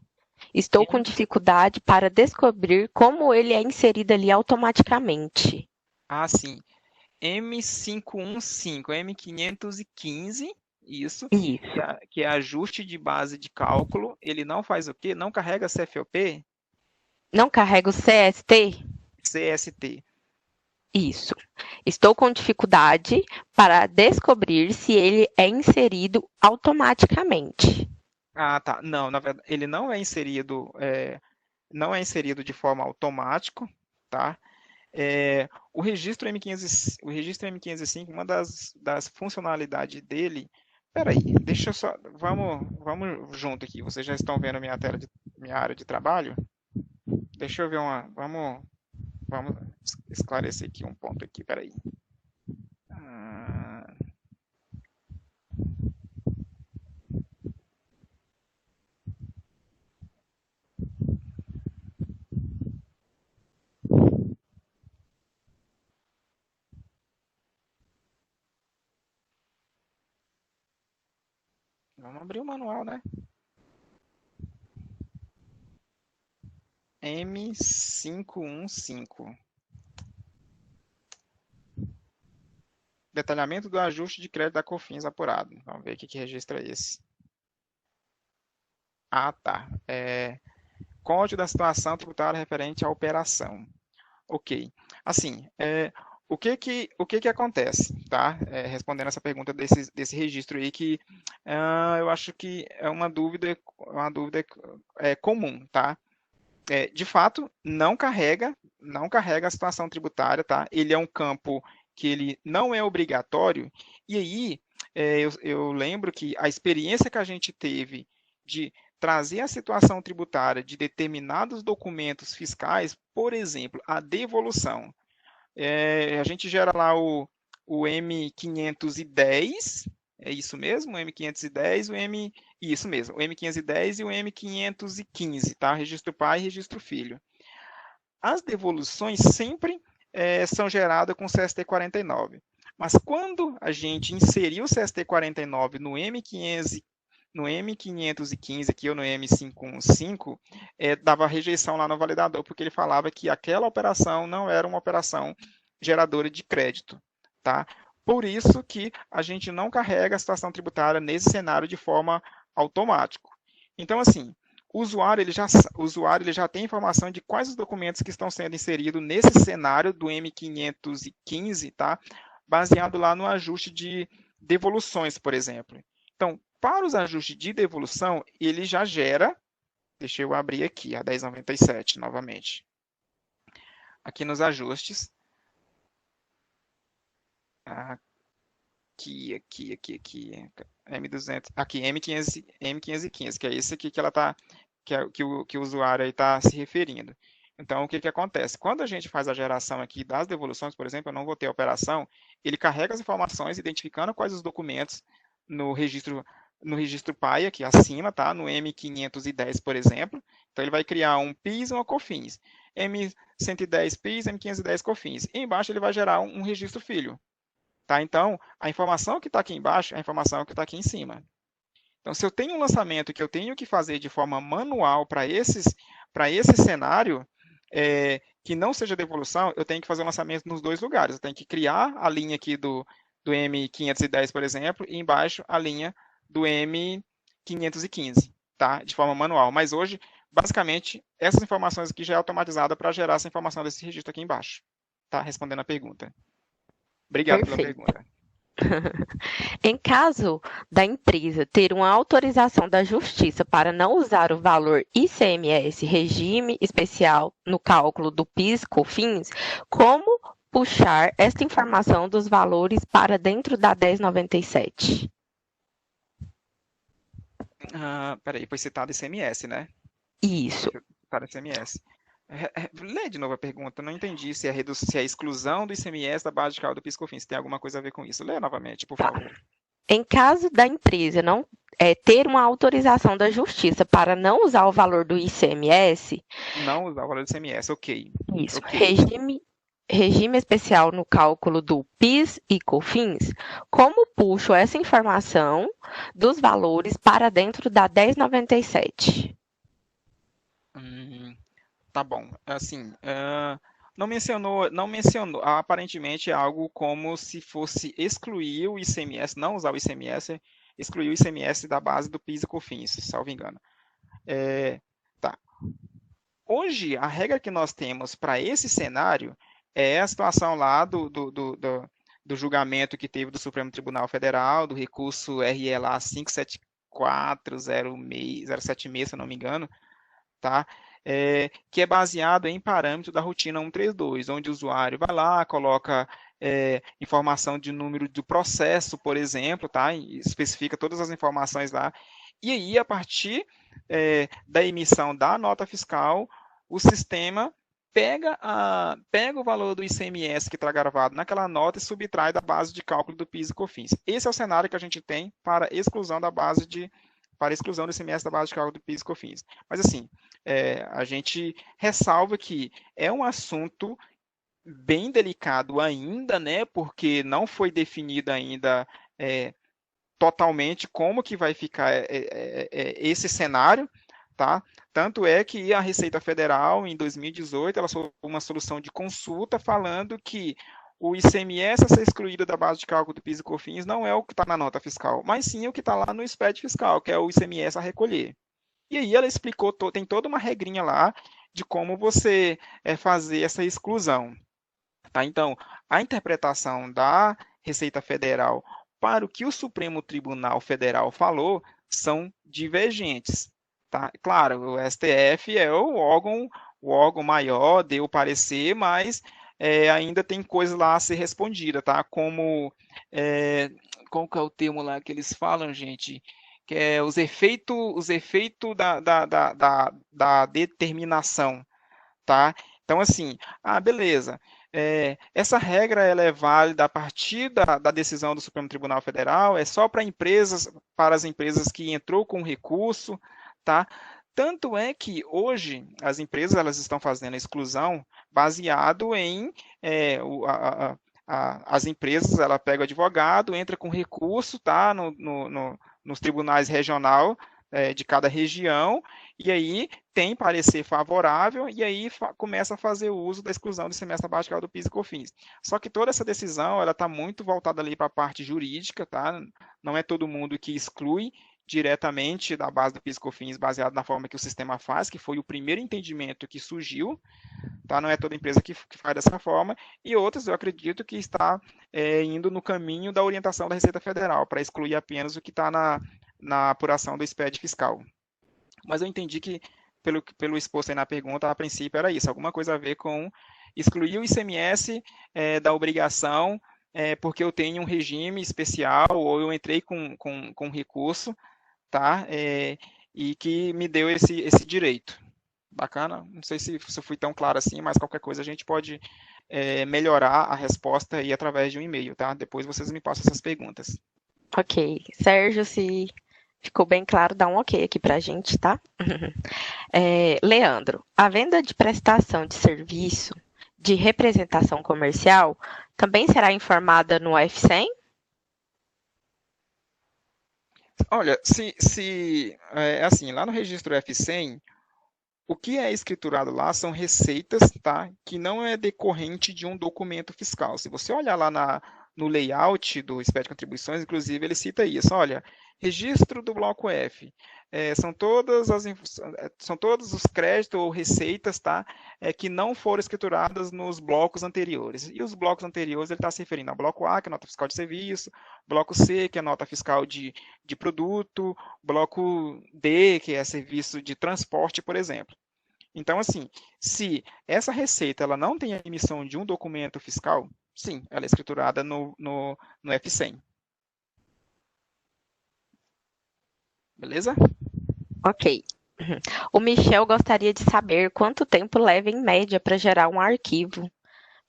Estou com dificuldade para descobrir como ele é inserido ali automaticamente. Ah, sim. M515, M515, isso, que é ajuste de base de cálculo. Ele não faz o quê? Não carrega CFOP? Não carrega o CST? CST. Isso. Estou com dificuldade para descobrir se ele é inserido automaticamente. Ah, tá. Não, na verdade, ele não é inserido de forma automática, tá? O registro M505, uma das funcionalidades dele. Peraí, deixa eu só. Vamos junto aqui. Vocês já estão vendo minha área de trabalho? Deixa eu ver Vamos esclarecer aqui um ponto aqui, peraí. Ah, vamos abrir o manual, né? M515. Detalhamento do ajuste de crédito da COFINS apurado. Vamos ver o que registra esse. Ah, tá. Código da situação tributária referente à operação. Ok. Assim, o que que acontece, tá? Respondendo essa pergunta desse registro aí, que eu acho que é uma dúvida comum, tá? De fato, não carrega a situação tributária, tá? Ele é um campo que ele não é obrigatório, e aí eu lembro que a experiência que a gente teve de trazer a situação tributária de determinados documentos fiscais, por exemplo, a devolução. A gente gera lá o M510, é isso mesmo? O M510, isso mesmo, o M510 e o M515, tá? Registro pai e registro filho. As devoluções sempre são geradas com CST 49. Mas quando a gente inseriu o CST 49 no M515 aqui, ou no M515, dava rejeição lá no validador, porque ele falava que aquela operação não era uma operação geradora de crédito, tá? Por isso que a gente não carrega a situação tributária nesse cenário de forma automática. Então, assim, o usuário ele já tem informação de quais os documentos que estão sendo inseridos nesse cenário do M515, tá? Baseado lá no ajuste de devoluções, por exemplo. Então, para os ajustes de devolução, ele já gera, deixa eu abrir aqui, a 1097 novamente. Aqui nos ajustes. aqui, M200, aqui, M515, que é esse aqui que ela tá, que o usuário aí está se referindo. Então, o que que acontece? Quando a gente faz a geração aqui das devoluções, por exemplo, eu não vou ter a operação, ele carrega as informações, identificando quais os documentos no registro PAI, aqui acima, tá? No M510, por exemplo. Então, ele vai criar um PIS e uma COFINS. M110 PIS, M510 COFINS. E embaixo ele vai gerar um registro filho. Tá? Então, a informação que está aqui embaixo é a informação que está aqui em cima. Então, se eu tenho um lançamento que eu tenho que fazer de forma manual para esse cenário, que não seja devolução, eu tenho que fazer o lançamento nos dois lugares. Eu tenho que criar a linha aqui do M510, por exemplo, e embaixo a linha do M515, tá? De forma manual. Mas hoje, basicamente, essas informações aqui já é automatizada para gerar essa informação desse registro aqui embaixo. Tá? Respondendo a pergunta. Obrigado pela Perfeito. pergunta. Em caso da empresa ter uma autorização da Justiça para não usar o valor ICMS, regime especial, no cálculo do PIS/COFINS, como puxar esta informação dos valores para dentro da 1097? Peraí, foi citado ICMS, né? Isso. Foi citado ICMS. Lê de novo a pergunta, não entendi se é a exclusão do ICMS da base de cálculo do PIS/COFINS, se tem alguma coisa a ver com isso. Lê novamente, por Tá. favor. Em caso da empresa não ter uma autorização da Justiça para não usar o valor do ICMS, Não usar o valor do ICMS, ok. isso, Ok. regime especial no cálculo do PIS e COFINS, como puxo essa informação dos valores para dentro da 1097? Tá bom. Assim, não mencionou, aparentemente é algo como se fosse excluir o ICMS, não usar o ICMS, excluir o ICMS da base do PIS e COFINS, salvo engano. Tá. Hoje, a regra que nós temos para esse cenário é a situação lá do julgamento que teve do Supremo Tribunal Federal, do recurso RE lá 5740676, se eu não me engano, tá? Que é baseado em parâmetro da rotina 132, onde o usuário vai lá, coloca informação de número do processo, por exemplo, tá? E especifica todas as informações lá. E aí, a partir da emissão da nota fiscal, o sistema pega o valor do ICMS que está gravado naquela nota e subtrai da base de cálculo do PIS e COFINS. Esse é o cenário que a gente tem para exclusão do ICMS da base de cálculo do PIS e COFINS. Mas assim, a gente ressalva que é um assunto bem delicado ainda, né? Porque não foi definido ainda totalmente como que vai ficar esse cenário, tá? Tanto é que a Receita Federal, em 2018, ela soltou uma solução de consulta falando que o ICMS a ser excluído da base de cálculo do PIS e COFINS não é o que está na nota fiscal, mas sim o que está lá no SPED fiscal, que é o ICMS a recolher. E aí ela explicou, tem toda uma regrinha lá de como você fazer essa exclusão. Tá? Então, a interpretação da Receita Federal para o que o Supremo Tribunal Federal falou são divergentes. Tá? Claro, o STF é o órgão maior, deu o parecer, mas ainda tem coisa lá a ser respondida, tá? Qual que é o termo lá que eles falam, gente? Que é os efeitos da determinação, tá? Então, assim, beleza. Essa regra ela é válida a partir da decisão do Supremo Tribunal Federal, é só para as empresas que entrou com recurso, tá? Tanto é que hoje as empresas elas estão fazendo a exclusão baseado em as empresas, ela pega o advogado, entra com recurso, tá? Nos tribunais regional de cada região, e aí tem parecer favorável, e aí começa a fazer o uso da exclusão do semestre básico do PIS e COFINS. Só que toda essa decisão, ela está muito voltada ali para a parte jurídica, tá? Não é todo mundo que exclui diretamente da base do PIS e COFINS, baseado na forma que o sistema faz, que foi o primeiro entendimento que surgiu, tá? Não é toda empresa que faz dessa forma, e outras eu acredito que está indo no caminho da orientação da Receita Federal, para excluir apenas o que está na apuração do SPED fiscal. Mas eu entendi que, pelo exposto aí na pergunta, a princípio era isso, alguma coisa a ver com excluir o ICMS da obrigação porque eu tenho um regime especial ou eu entrei com recurso, tá? E que me deu esse direito. Bacana? Não sei se eu fui tão claro assim, mas qualquer coisa a gente pode melhorar a resposta aí através de um e-mail, tá? Depois vocês me passam essas perguntas. Ok. Sérgio, se ficou bem claro, dá um ok aqui pra gente, tá? Leandro, a venda de prestação de serviço de representação comercial também será informada no F100? Olha, assim, lá no registro F100, o que é escriturado lá são receitas, tá? Que não é decorrente de um documento fiscal. Se você olhar lá no layout do SPED de contribuições, inclusive ele cita isso. Olha, registro do bloco F. São todos os créditos ou receitas, tá? Que não foram escrituradas nos blocos anteriores. E os blocos anteriores ele está se referindo ao bloco A, que é nota fiscal de serviço, bloco C, que é nota fiscal de produto, bloco D, que é serviço de transporte, por exemplo. Então, assim, se essa receita ela não tem a emissão de um documento fiscal, sim, ela é escriturada no F100. Beleza? Ok. O Michel gostaria de saber quanto tempo leva em média para gerar um arquivo,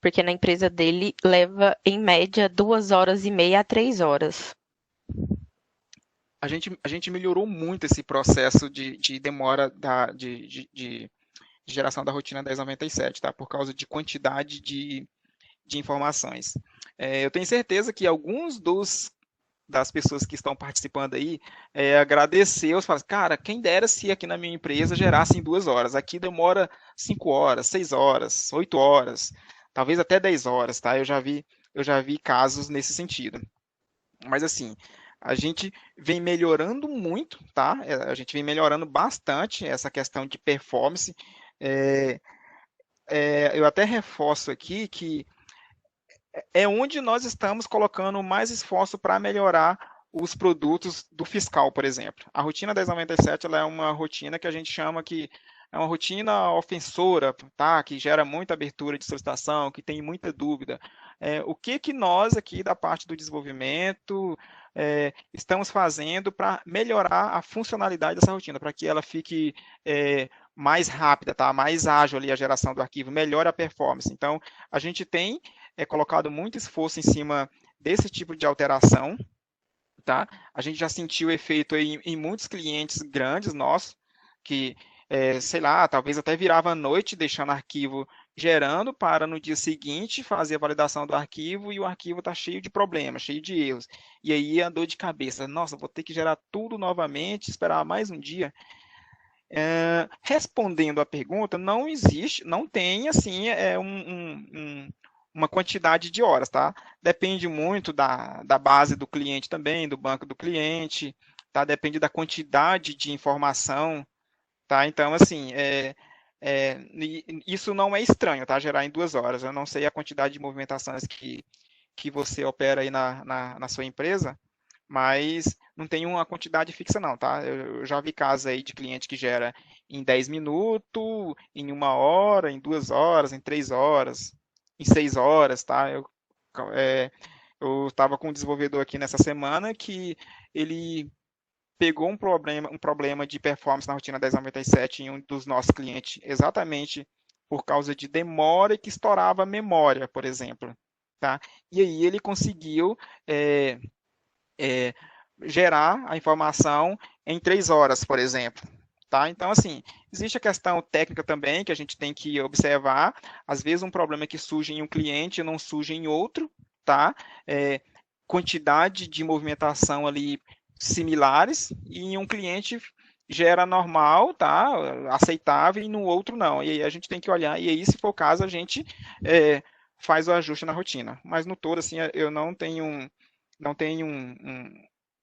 porque na empresa dele leva em média 2 horas e meia a 3 horas. A gente melhorou muito esse processo de demora de geração da rotina 1097, tá? Por causa de quantidade de informações. Eu tenho certeza que alguns das pessoas que estão participando aí agradeceu, falam, cara, quem dera se aqui na minha empresa gerasse em 2 horas. Aqui demora 5 horas, 6 horas, 8 horas, talvez até 10 horas, tá? Eu já vi casos nesse sentido. Mas assim, a gente vem melhorando muito, tá? A gente vem melhorando bastante essa questão de performance. É, eu até reforço aqui que é onde nós estamos colocando mais esforço para melhorar os produtos do fiscal, por exemplo. A rotina 1097 ela é uma rotina que a gente chama que é uma rotina ofensora, tá? Que gera muita abertura de solicitação, que tem muita dúvida. O que que nós aqui da parte do desenvolvimento estamos fazendo para melhorar a funcionalidade dessa rotina, para que ela fique mais rápida, tá? Mais ágil ali a geração do arquivo, melhore a performance. Então, a gente tem colocado muito esforço em cima desse tipo de alteração, tá? A gente já sentiu efeito aí em muitos clientes grandes nossos, que, sei lá, talvez até virava à noite deixando arquivo gerando para no dia seguinte fazer a validação do arquivo e o arquivo está cheio de problemas, cheio de erros. E aí a dor de cabeça, nossa, vou ter que gerar tudo novamente, esperar mais um dia. Respondendo à pergunta, não existe, não tem assim uma quantidade de horas, tá? Depende muito da base do cliente também, do banco do cliente, tá? Depende da quantidade de informação, tá? Então, assim, isso não é estranho, tá? Gerar em 2 horas. Eu não sei a quantidade de movimentações que você opera aí na sua empresa, mas não tem uma quantidade fixa não, tá? Eu já vi casos aí de cliente que gera em 10 minutos, em 1 hora, em 2 horas, em 3 horas, em 6 horas, tá? É, eu estava com um desenvolvedor aqui nessa semana que ele pegou um problema de performance na rotina 1097 em um dos nossos clientes, exatamente por causa de demora e que estourava a memória, por exemplo, tá? E aí ele conseguiu é, é, gerar a informação em 3 horas, por exemplo. Tá? Então, assim, existe a questão técnica também que a gente tem que observar. Às vezes, um problema que surge em um cliente não surge em outro, tá? Quantidade de movimentação ali similares, e em um cliente gera normal, tá? Aceitável, e no outro não. E aí a gente tem que olhar, e aí, se for o caso, a gente faz o ajuste na rotina. Mas no todo, assim, eu não tenho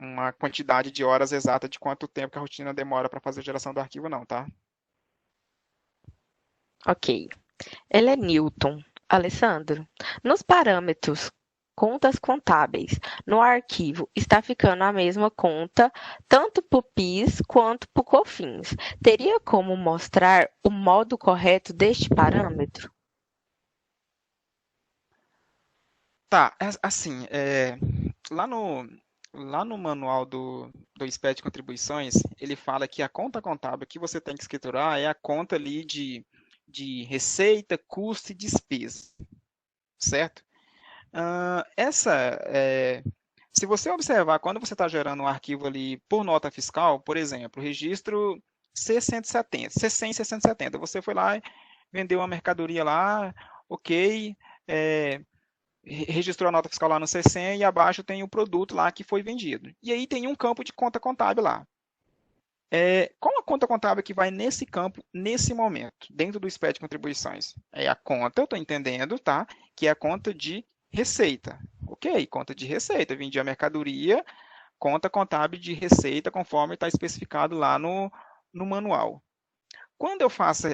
uma quantidade de horas exata de quanto tempo que a rotina demora para fazer a geração do arquivo, não, tá? Ok. Ele é Newton. Alessandro, nos parâmetros contas contábeis, no arquivo está ficando a mesma conta tanto para o PIS quanto para o COFINS. Teria como mostrar o modo correto deste parâmetro? Tá, assim, lá no manual do SPED de contribuições, ele fala que a conta contábil que você tem que escriturar é a conta ali de receita, custo e despesa, certo? Essa, se você observar, quando você está gerando um arquivo ali por nota fiscal, por exemplo, registro C170, C100, C170, você foi lá e vendeu uma mercadoria lá, ok, é, registrou a nota fiscal lá no C100 e abaixo tem o produto lá que foi vendido. E aí tem um campo de conta contábil lá. Qual a conta contábil que vai nesse campo, nesse momento, dentro do SPED de contribuições? É a conta, eu estou entendendo, tá? Que é a conta de receita. Ok, conta de receita. Vendi a mercadoria, conta contábil de receita, conforme está especificado lá no manual. Quando eu faço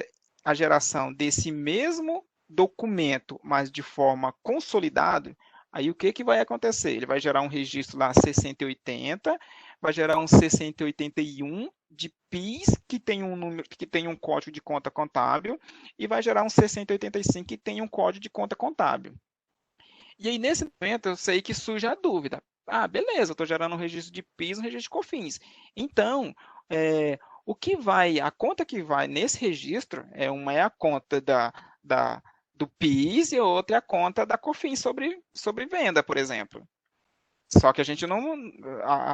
a geração desse mesmo documento, mas de forma consolidada, aí o que vai acontecer? Ele vai gerar um registro lá 6080, vai gerar um 6081 de PIS, que tem um número, que tem um código de conta contábil, e vai gerar um 6085 que tem um código de conta contábil. E aí, nesse momento, eu sei que surge a dúvida. Ah, beleza, eu estou gerando um registro de PIS e um registro de COFINS. Então, a conta que vai nesse registro, uma é a conta do PIS e a outra é a conta da COFINS sobre venda, por exemplo. Só que a gente não,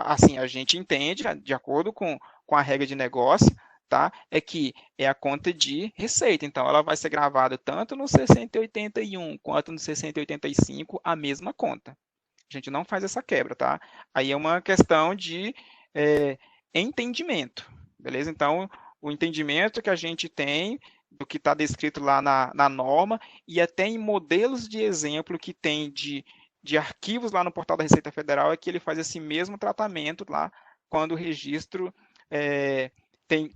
assim, a gente entende, de acordo com a regra de negócio, tá? É que é a conta de receita. Então, ela vai ser gravada tanto no 6081 quanto no 6085, a mesma conta. A gente não faz essa quebra, tá? Aí é uma questão de entendimento, beleza? Então, o entendimento que a gente tem do que está descrito lá na norma e até em modelos de exemplo que tem de arquivos lá no portal da Receita Federal é que ele faz esse mesmo tratamento lá quando o registro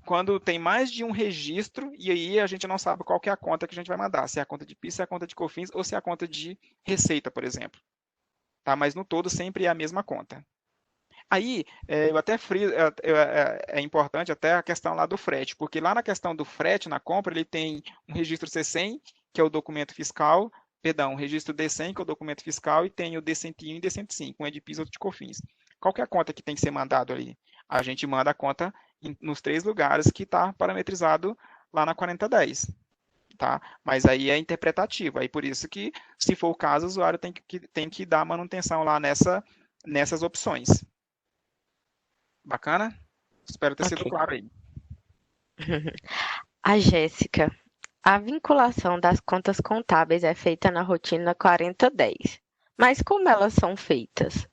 quando tem mais de um registro e aí a gente não sabe qual que é a conta que a gente vai mandar, se é a conta de PIS, se é a conta de COFINS ou se é a conta de receita, por exemplo. Tá? Mas no todo sempre é a mesma conta. Aí, eu até friso, é importante até a questão lá do frete, porque lá na questão do frete na compra, ele tem um registro C100, que é o documento fiscal, perdão, um registro D100, que é o documento fiscal, e tem o D101 e D105, um é de PIS e outro de COFINS. Qual que é a conta que tem que ser mandado ali? A gente manda a conta nos 3 lugares que está parametrizado lá na 4010. Tá? Mas aí é interpretativo, aí por isso que, se for o caso, o usuário tem que dar manutenção lá nessas opções. Bacana? Espero ter sido Ok. claro aí. A Jéssica. A vinculação das contas contábeis é feita na rotina 4010. Mas como elas são feitas?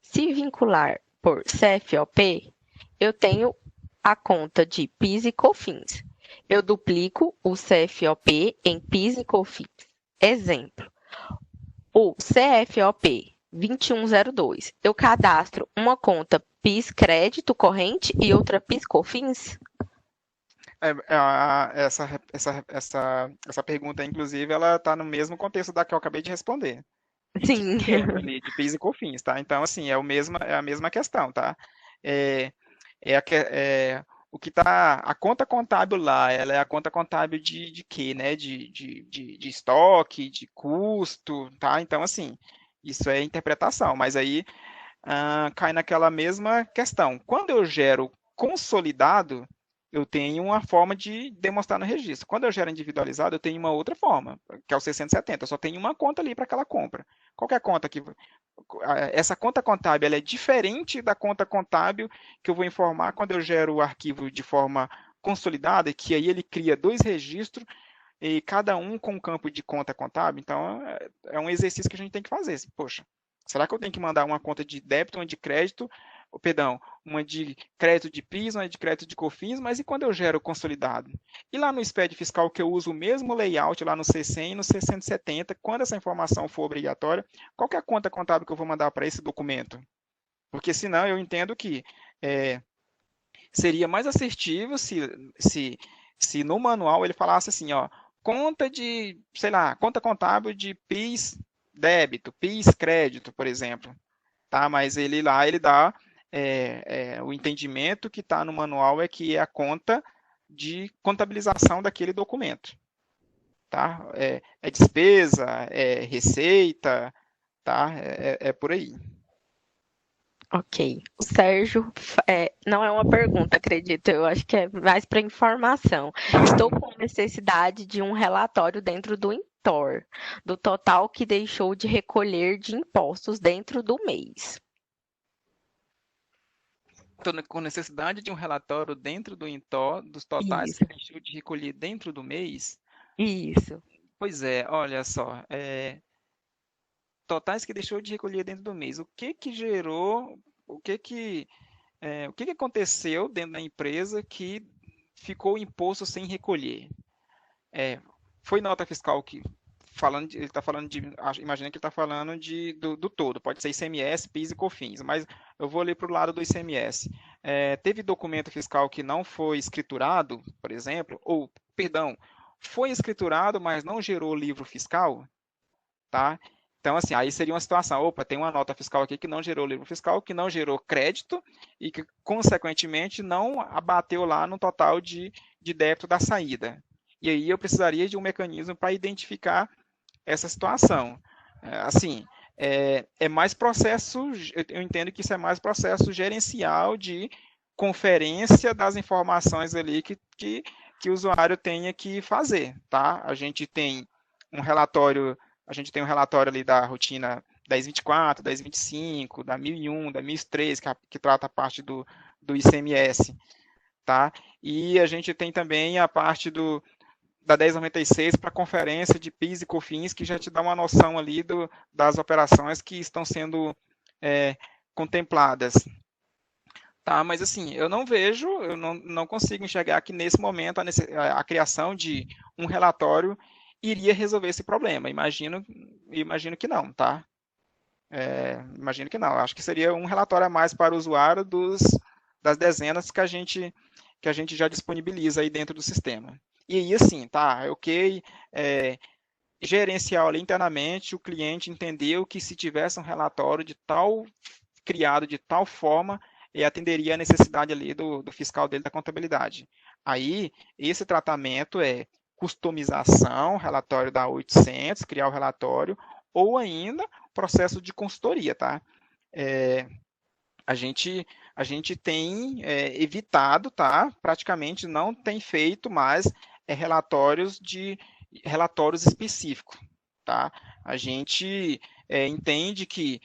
Se vincular por CFOP, eu tenho a conta de PIS e COFINS. Eu duplico o CFOP em PIS e COFINS. Exemplo, o CFOP 2102. Eu cadastro uma conta PIS crédito corrente e outra PIS COFINS? Essa pergunta, inclusive, ela está no mesmo contexto da que eu acabei de responder. E que Sim. lembra ali de PIS e COFINS, tá? Então, assim, é a mesma questão, tá? É, o que tá, a conta contábil lá, ela é a conta contábil de quê, né? De estoque, de custo, tá? Então, assim, isso é interpretação, mas aí cai naquela mesma questão. Quando eu gero consolidado, eu tenho uma forma de demonstrar no registro. Quando eu gero individualizado, eu tenho uma outra forma, que é o 670. Eu só tenho uma conta ali para aquela compra. Qual é a conta que essa conta contábil ela é diferente da conta contábil que eu vou informar quando eu gero o arquivo de forma consolidada, que aí ele cria 2 registros e cada um com um campo de conta contábil. Então, é um exercício que a gente tem que fazer. Poxa, será que eu tenho que mandar uma conta de débito, uma de crédito, perdão, uma de crédito de PIS, uma de crédito de COFINS, mas e quando eu gero consolidado? E lá no SPED fiscal que eu uso o mesmo layout lá no C100 e no C170, quando essa informação for obrigatória, qual que é a conta contábil que eu vou mandar para esse documento? Porque senão eu entendo que seria mais assertivo se no manual ele falasse assim, ó, conta de, sei lá, conta contábil de PIS débito, PIS crédito, por exemplo, tá? Mas ele lá, ele dá o entendimento que está no manual é que é a conta de contabilização daquele documento, tá? É despesa, é receita, tá? É por aí. Ok. O Sérgio, não é uma pergunta, acredito. Eu acho que é mais para informação. Estou com necessidade de um relatório dentro do Intor, do total que deixou de recolher de impostos dentro do mês. Estou com necessidade de um relatório dentro do INTO dos totais que Isso, deixou de recolher dentro do mês. isso. Pois é, olha só, totais que deixou de recolher dentro do mês. O que que gerou, o que que aconteceu dentro da empresa que ficou o imposto sem recolher? É, foi nota fiscal que ele está falando imagina que ele está falando do todo, pode ser ICMS, PIS e COFINS, mas eu vou ler para o lado do ICMS. Teve documento fiscal que não foi escriturado, por exemplo, ou, perdão, foi escriturado, mas não gerou livro fiscal, tá? Então, assim, aí seria uma situação, opa, tem uma nota fiscal aqui que não gerou livro fiscal, que não gerou crédito e que, consequentemente, não abateu lá no total de débito da saída. E aí eu precisaria de um mecanismo para identificar essa situação. Assim, é mais processo, eu entendo que isso é mais processo gerencial de conferência das informações ali que o usuário tenha que fazer, tá? A gente tem um relatório ali da rotina 1024, 1025, da 1001, da 1003, que trata a parte do ICMS, tá? E a gente tem também a parte da 1096 para conferência de PIS e COFINS, que já te dá uma noção ali das operações que estão sendo contempladas. Tá, mas assim, eu não consigo enxergar que nesse momento a criação de um relatório iria resolver esse problema. Imagino que não, tá? Imagino que não. Acho que seria um relatório a mais para o usuário das dezenas que a gente já disponibiliza aí dentro do sistema. E aí, assim, tá, ok, gerenciar ali internamente, o cliente entendeu que se tivesse um relatório criado de tal forma, atenderia a necessidade ali do fiscal dele da contabilidade. Aí, esse tratamento é customização, relatório da 800, criar o relatório, ou ainda processo de consultoria, tá? É, a gente, a gente tem evitado, tá? Praticamente não tem feito mais relatórios específicos, tá? A gente entende que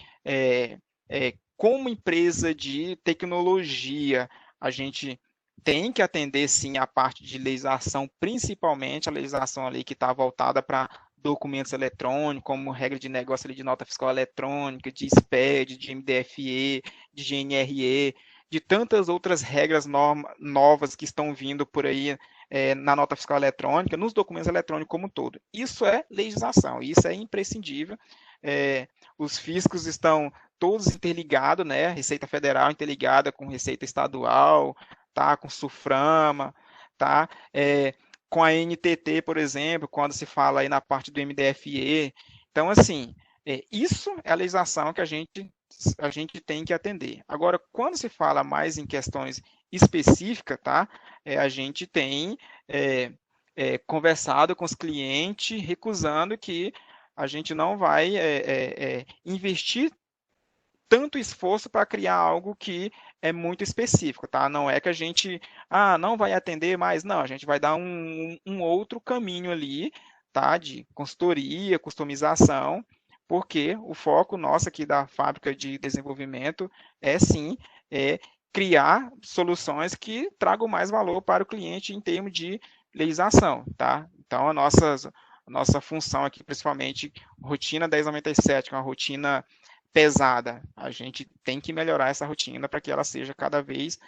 como empresa de tecnologia, a gente tem que atender sim a parte de legislação, principalmente a legislação ali que está voltada para documentos eletrônicos, como regra de negócio ali de nota fiscal eletrônica, de SPED, de MDFE, de GNRE, de tantas outras regras novas que estão vindo por aí na nota fiscal eletrônica, nos documentos eletrônicos como um todo. Isso é legislação, isso é imprescindível. Os fiscos estão todos interligados, né? Receita Federal interligada com Receita Estadual, tá? Com SUFRAMA, tá? Com a NTT, por exemplo, quando se fala aí na parte do MDFE. Então, assim, isso é a legislação que a gente tem que atender. Agora, quando se fala mais em questões específicas, tá? A gente tem conversado com os clientes, recusando que a gente não vai investir tanto esforço para criar algo que é muito específico, tá? Não é que a gente não vai atender mais, não, a gente vai dar um outro caminho ali, tá? De consultoria, customização, porque o foco nosso aqui da fábrica de desenvolvimento é sim criar soluções que tragam mais valor para o cliente em termos de legislação, tá? Então a nossa função aqui, principalmente rotina 1097, que é uma rotina pesada. A gente tem que melhorar essa rotina para que ela seja cada vez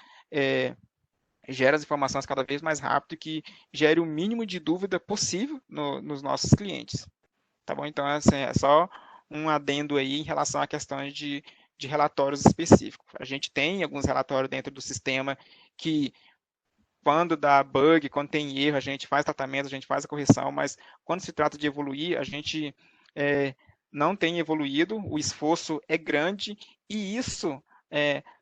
gere as informações cada vez mais rápido e que gere o mínimo de dúvida possível nos nossos clientes. Tá bom? Então, assim, é só um adendo aí em relação a questões de relatórios específicos. A gente tem alguns relatórios dentro do sistema que, quando dá bug, quando tem erro, a gente faz tratamento, a gente faz a correção, mas quando se trata de evoluir, a gente não tem evoluído, o esforço é grande e isso,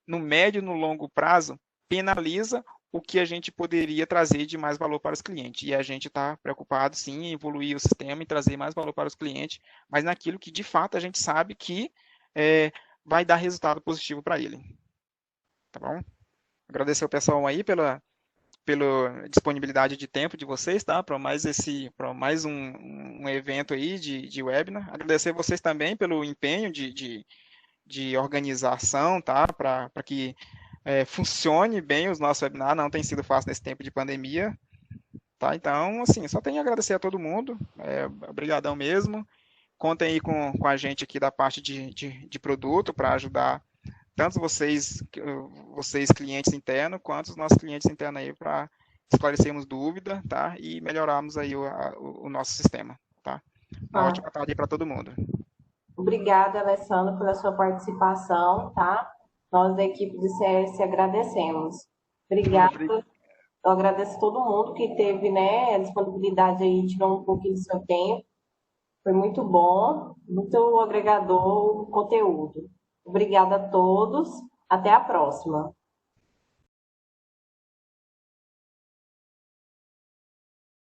no médio e no longo prazo, penaliza o que a gente poderia trazer de mais valor para os clientes. E a gente está preocupado, sim, em evoluir o sistema e trazer mais valor para os clientes, mas naquilo que de fato a gente sabe que é, vai dar resultado positivo para ele. Tá bom? Agradecer o pessoal aí pela disponibilidade de tempo de vocês, tá? Para mais um evento aí de webinar. Agradecer vocês também pelo empenho de organização, tá? Para que funcione bem os nossos webinars. Não tem sido fácil nesse tempo de pandemia, tá? Então, assim, só tenho a agradecer a todo mundo. Obrigadão mesmo. Contem aí com a gente aqui da parte de produto para ajudar tanto vocês clientes internos, quanto os nossos clientes internos aí para esclarecermos dúvida, tá? E melhorarmos aí o nosso sistema, tá? Uma Ah, ótima tarde para todo mundo. obrigada, Alessandro, pela sua participação, tá? Nós da equipe do CS agradecemos. Obrigada. Eu agradeço a todo mundo que teve, né, a disponibilidade aí, tirou um pouquinho do seu tempo. Foi muito bom, muito agregador o conteúdo. Obrigada a todos. Até a próxima.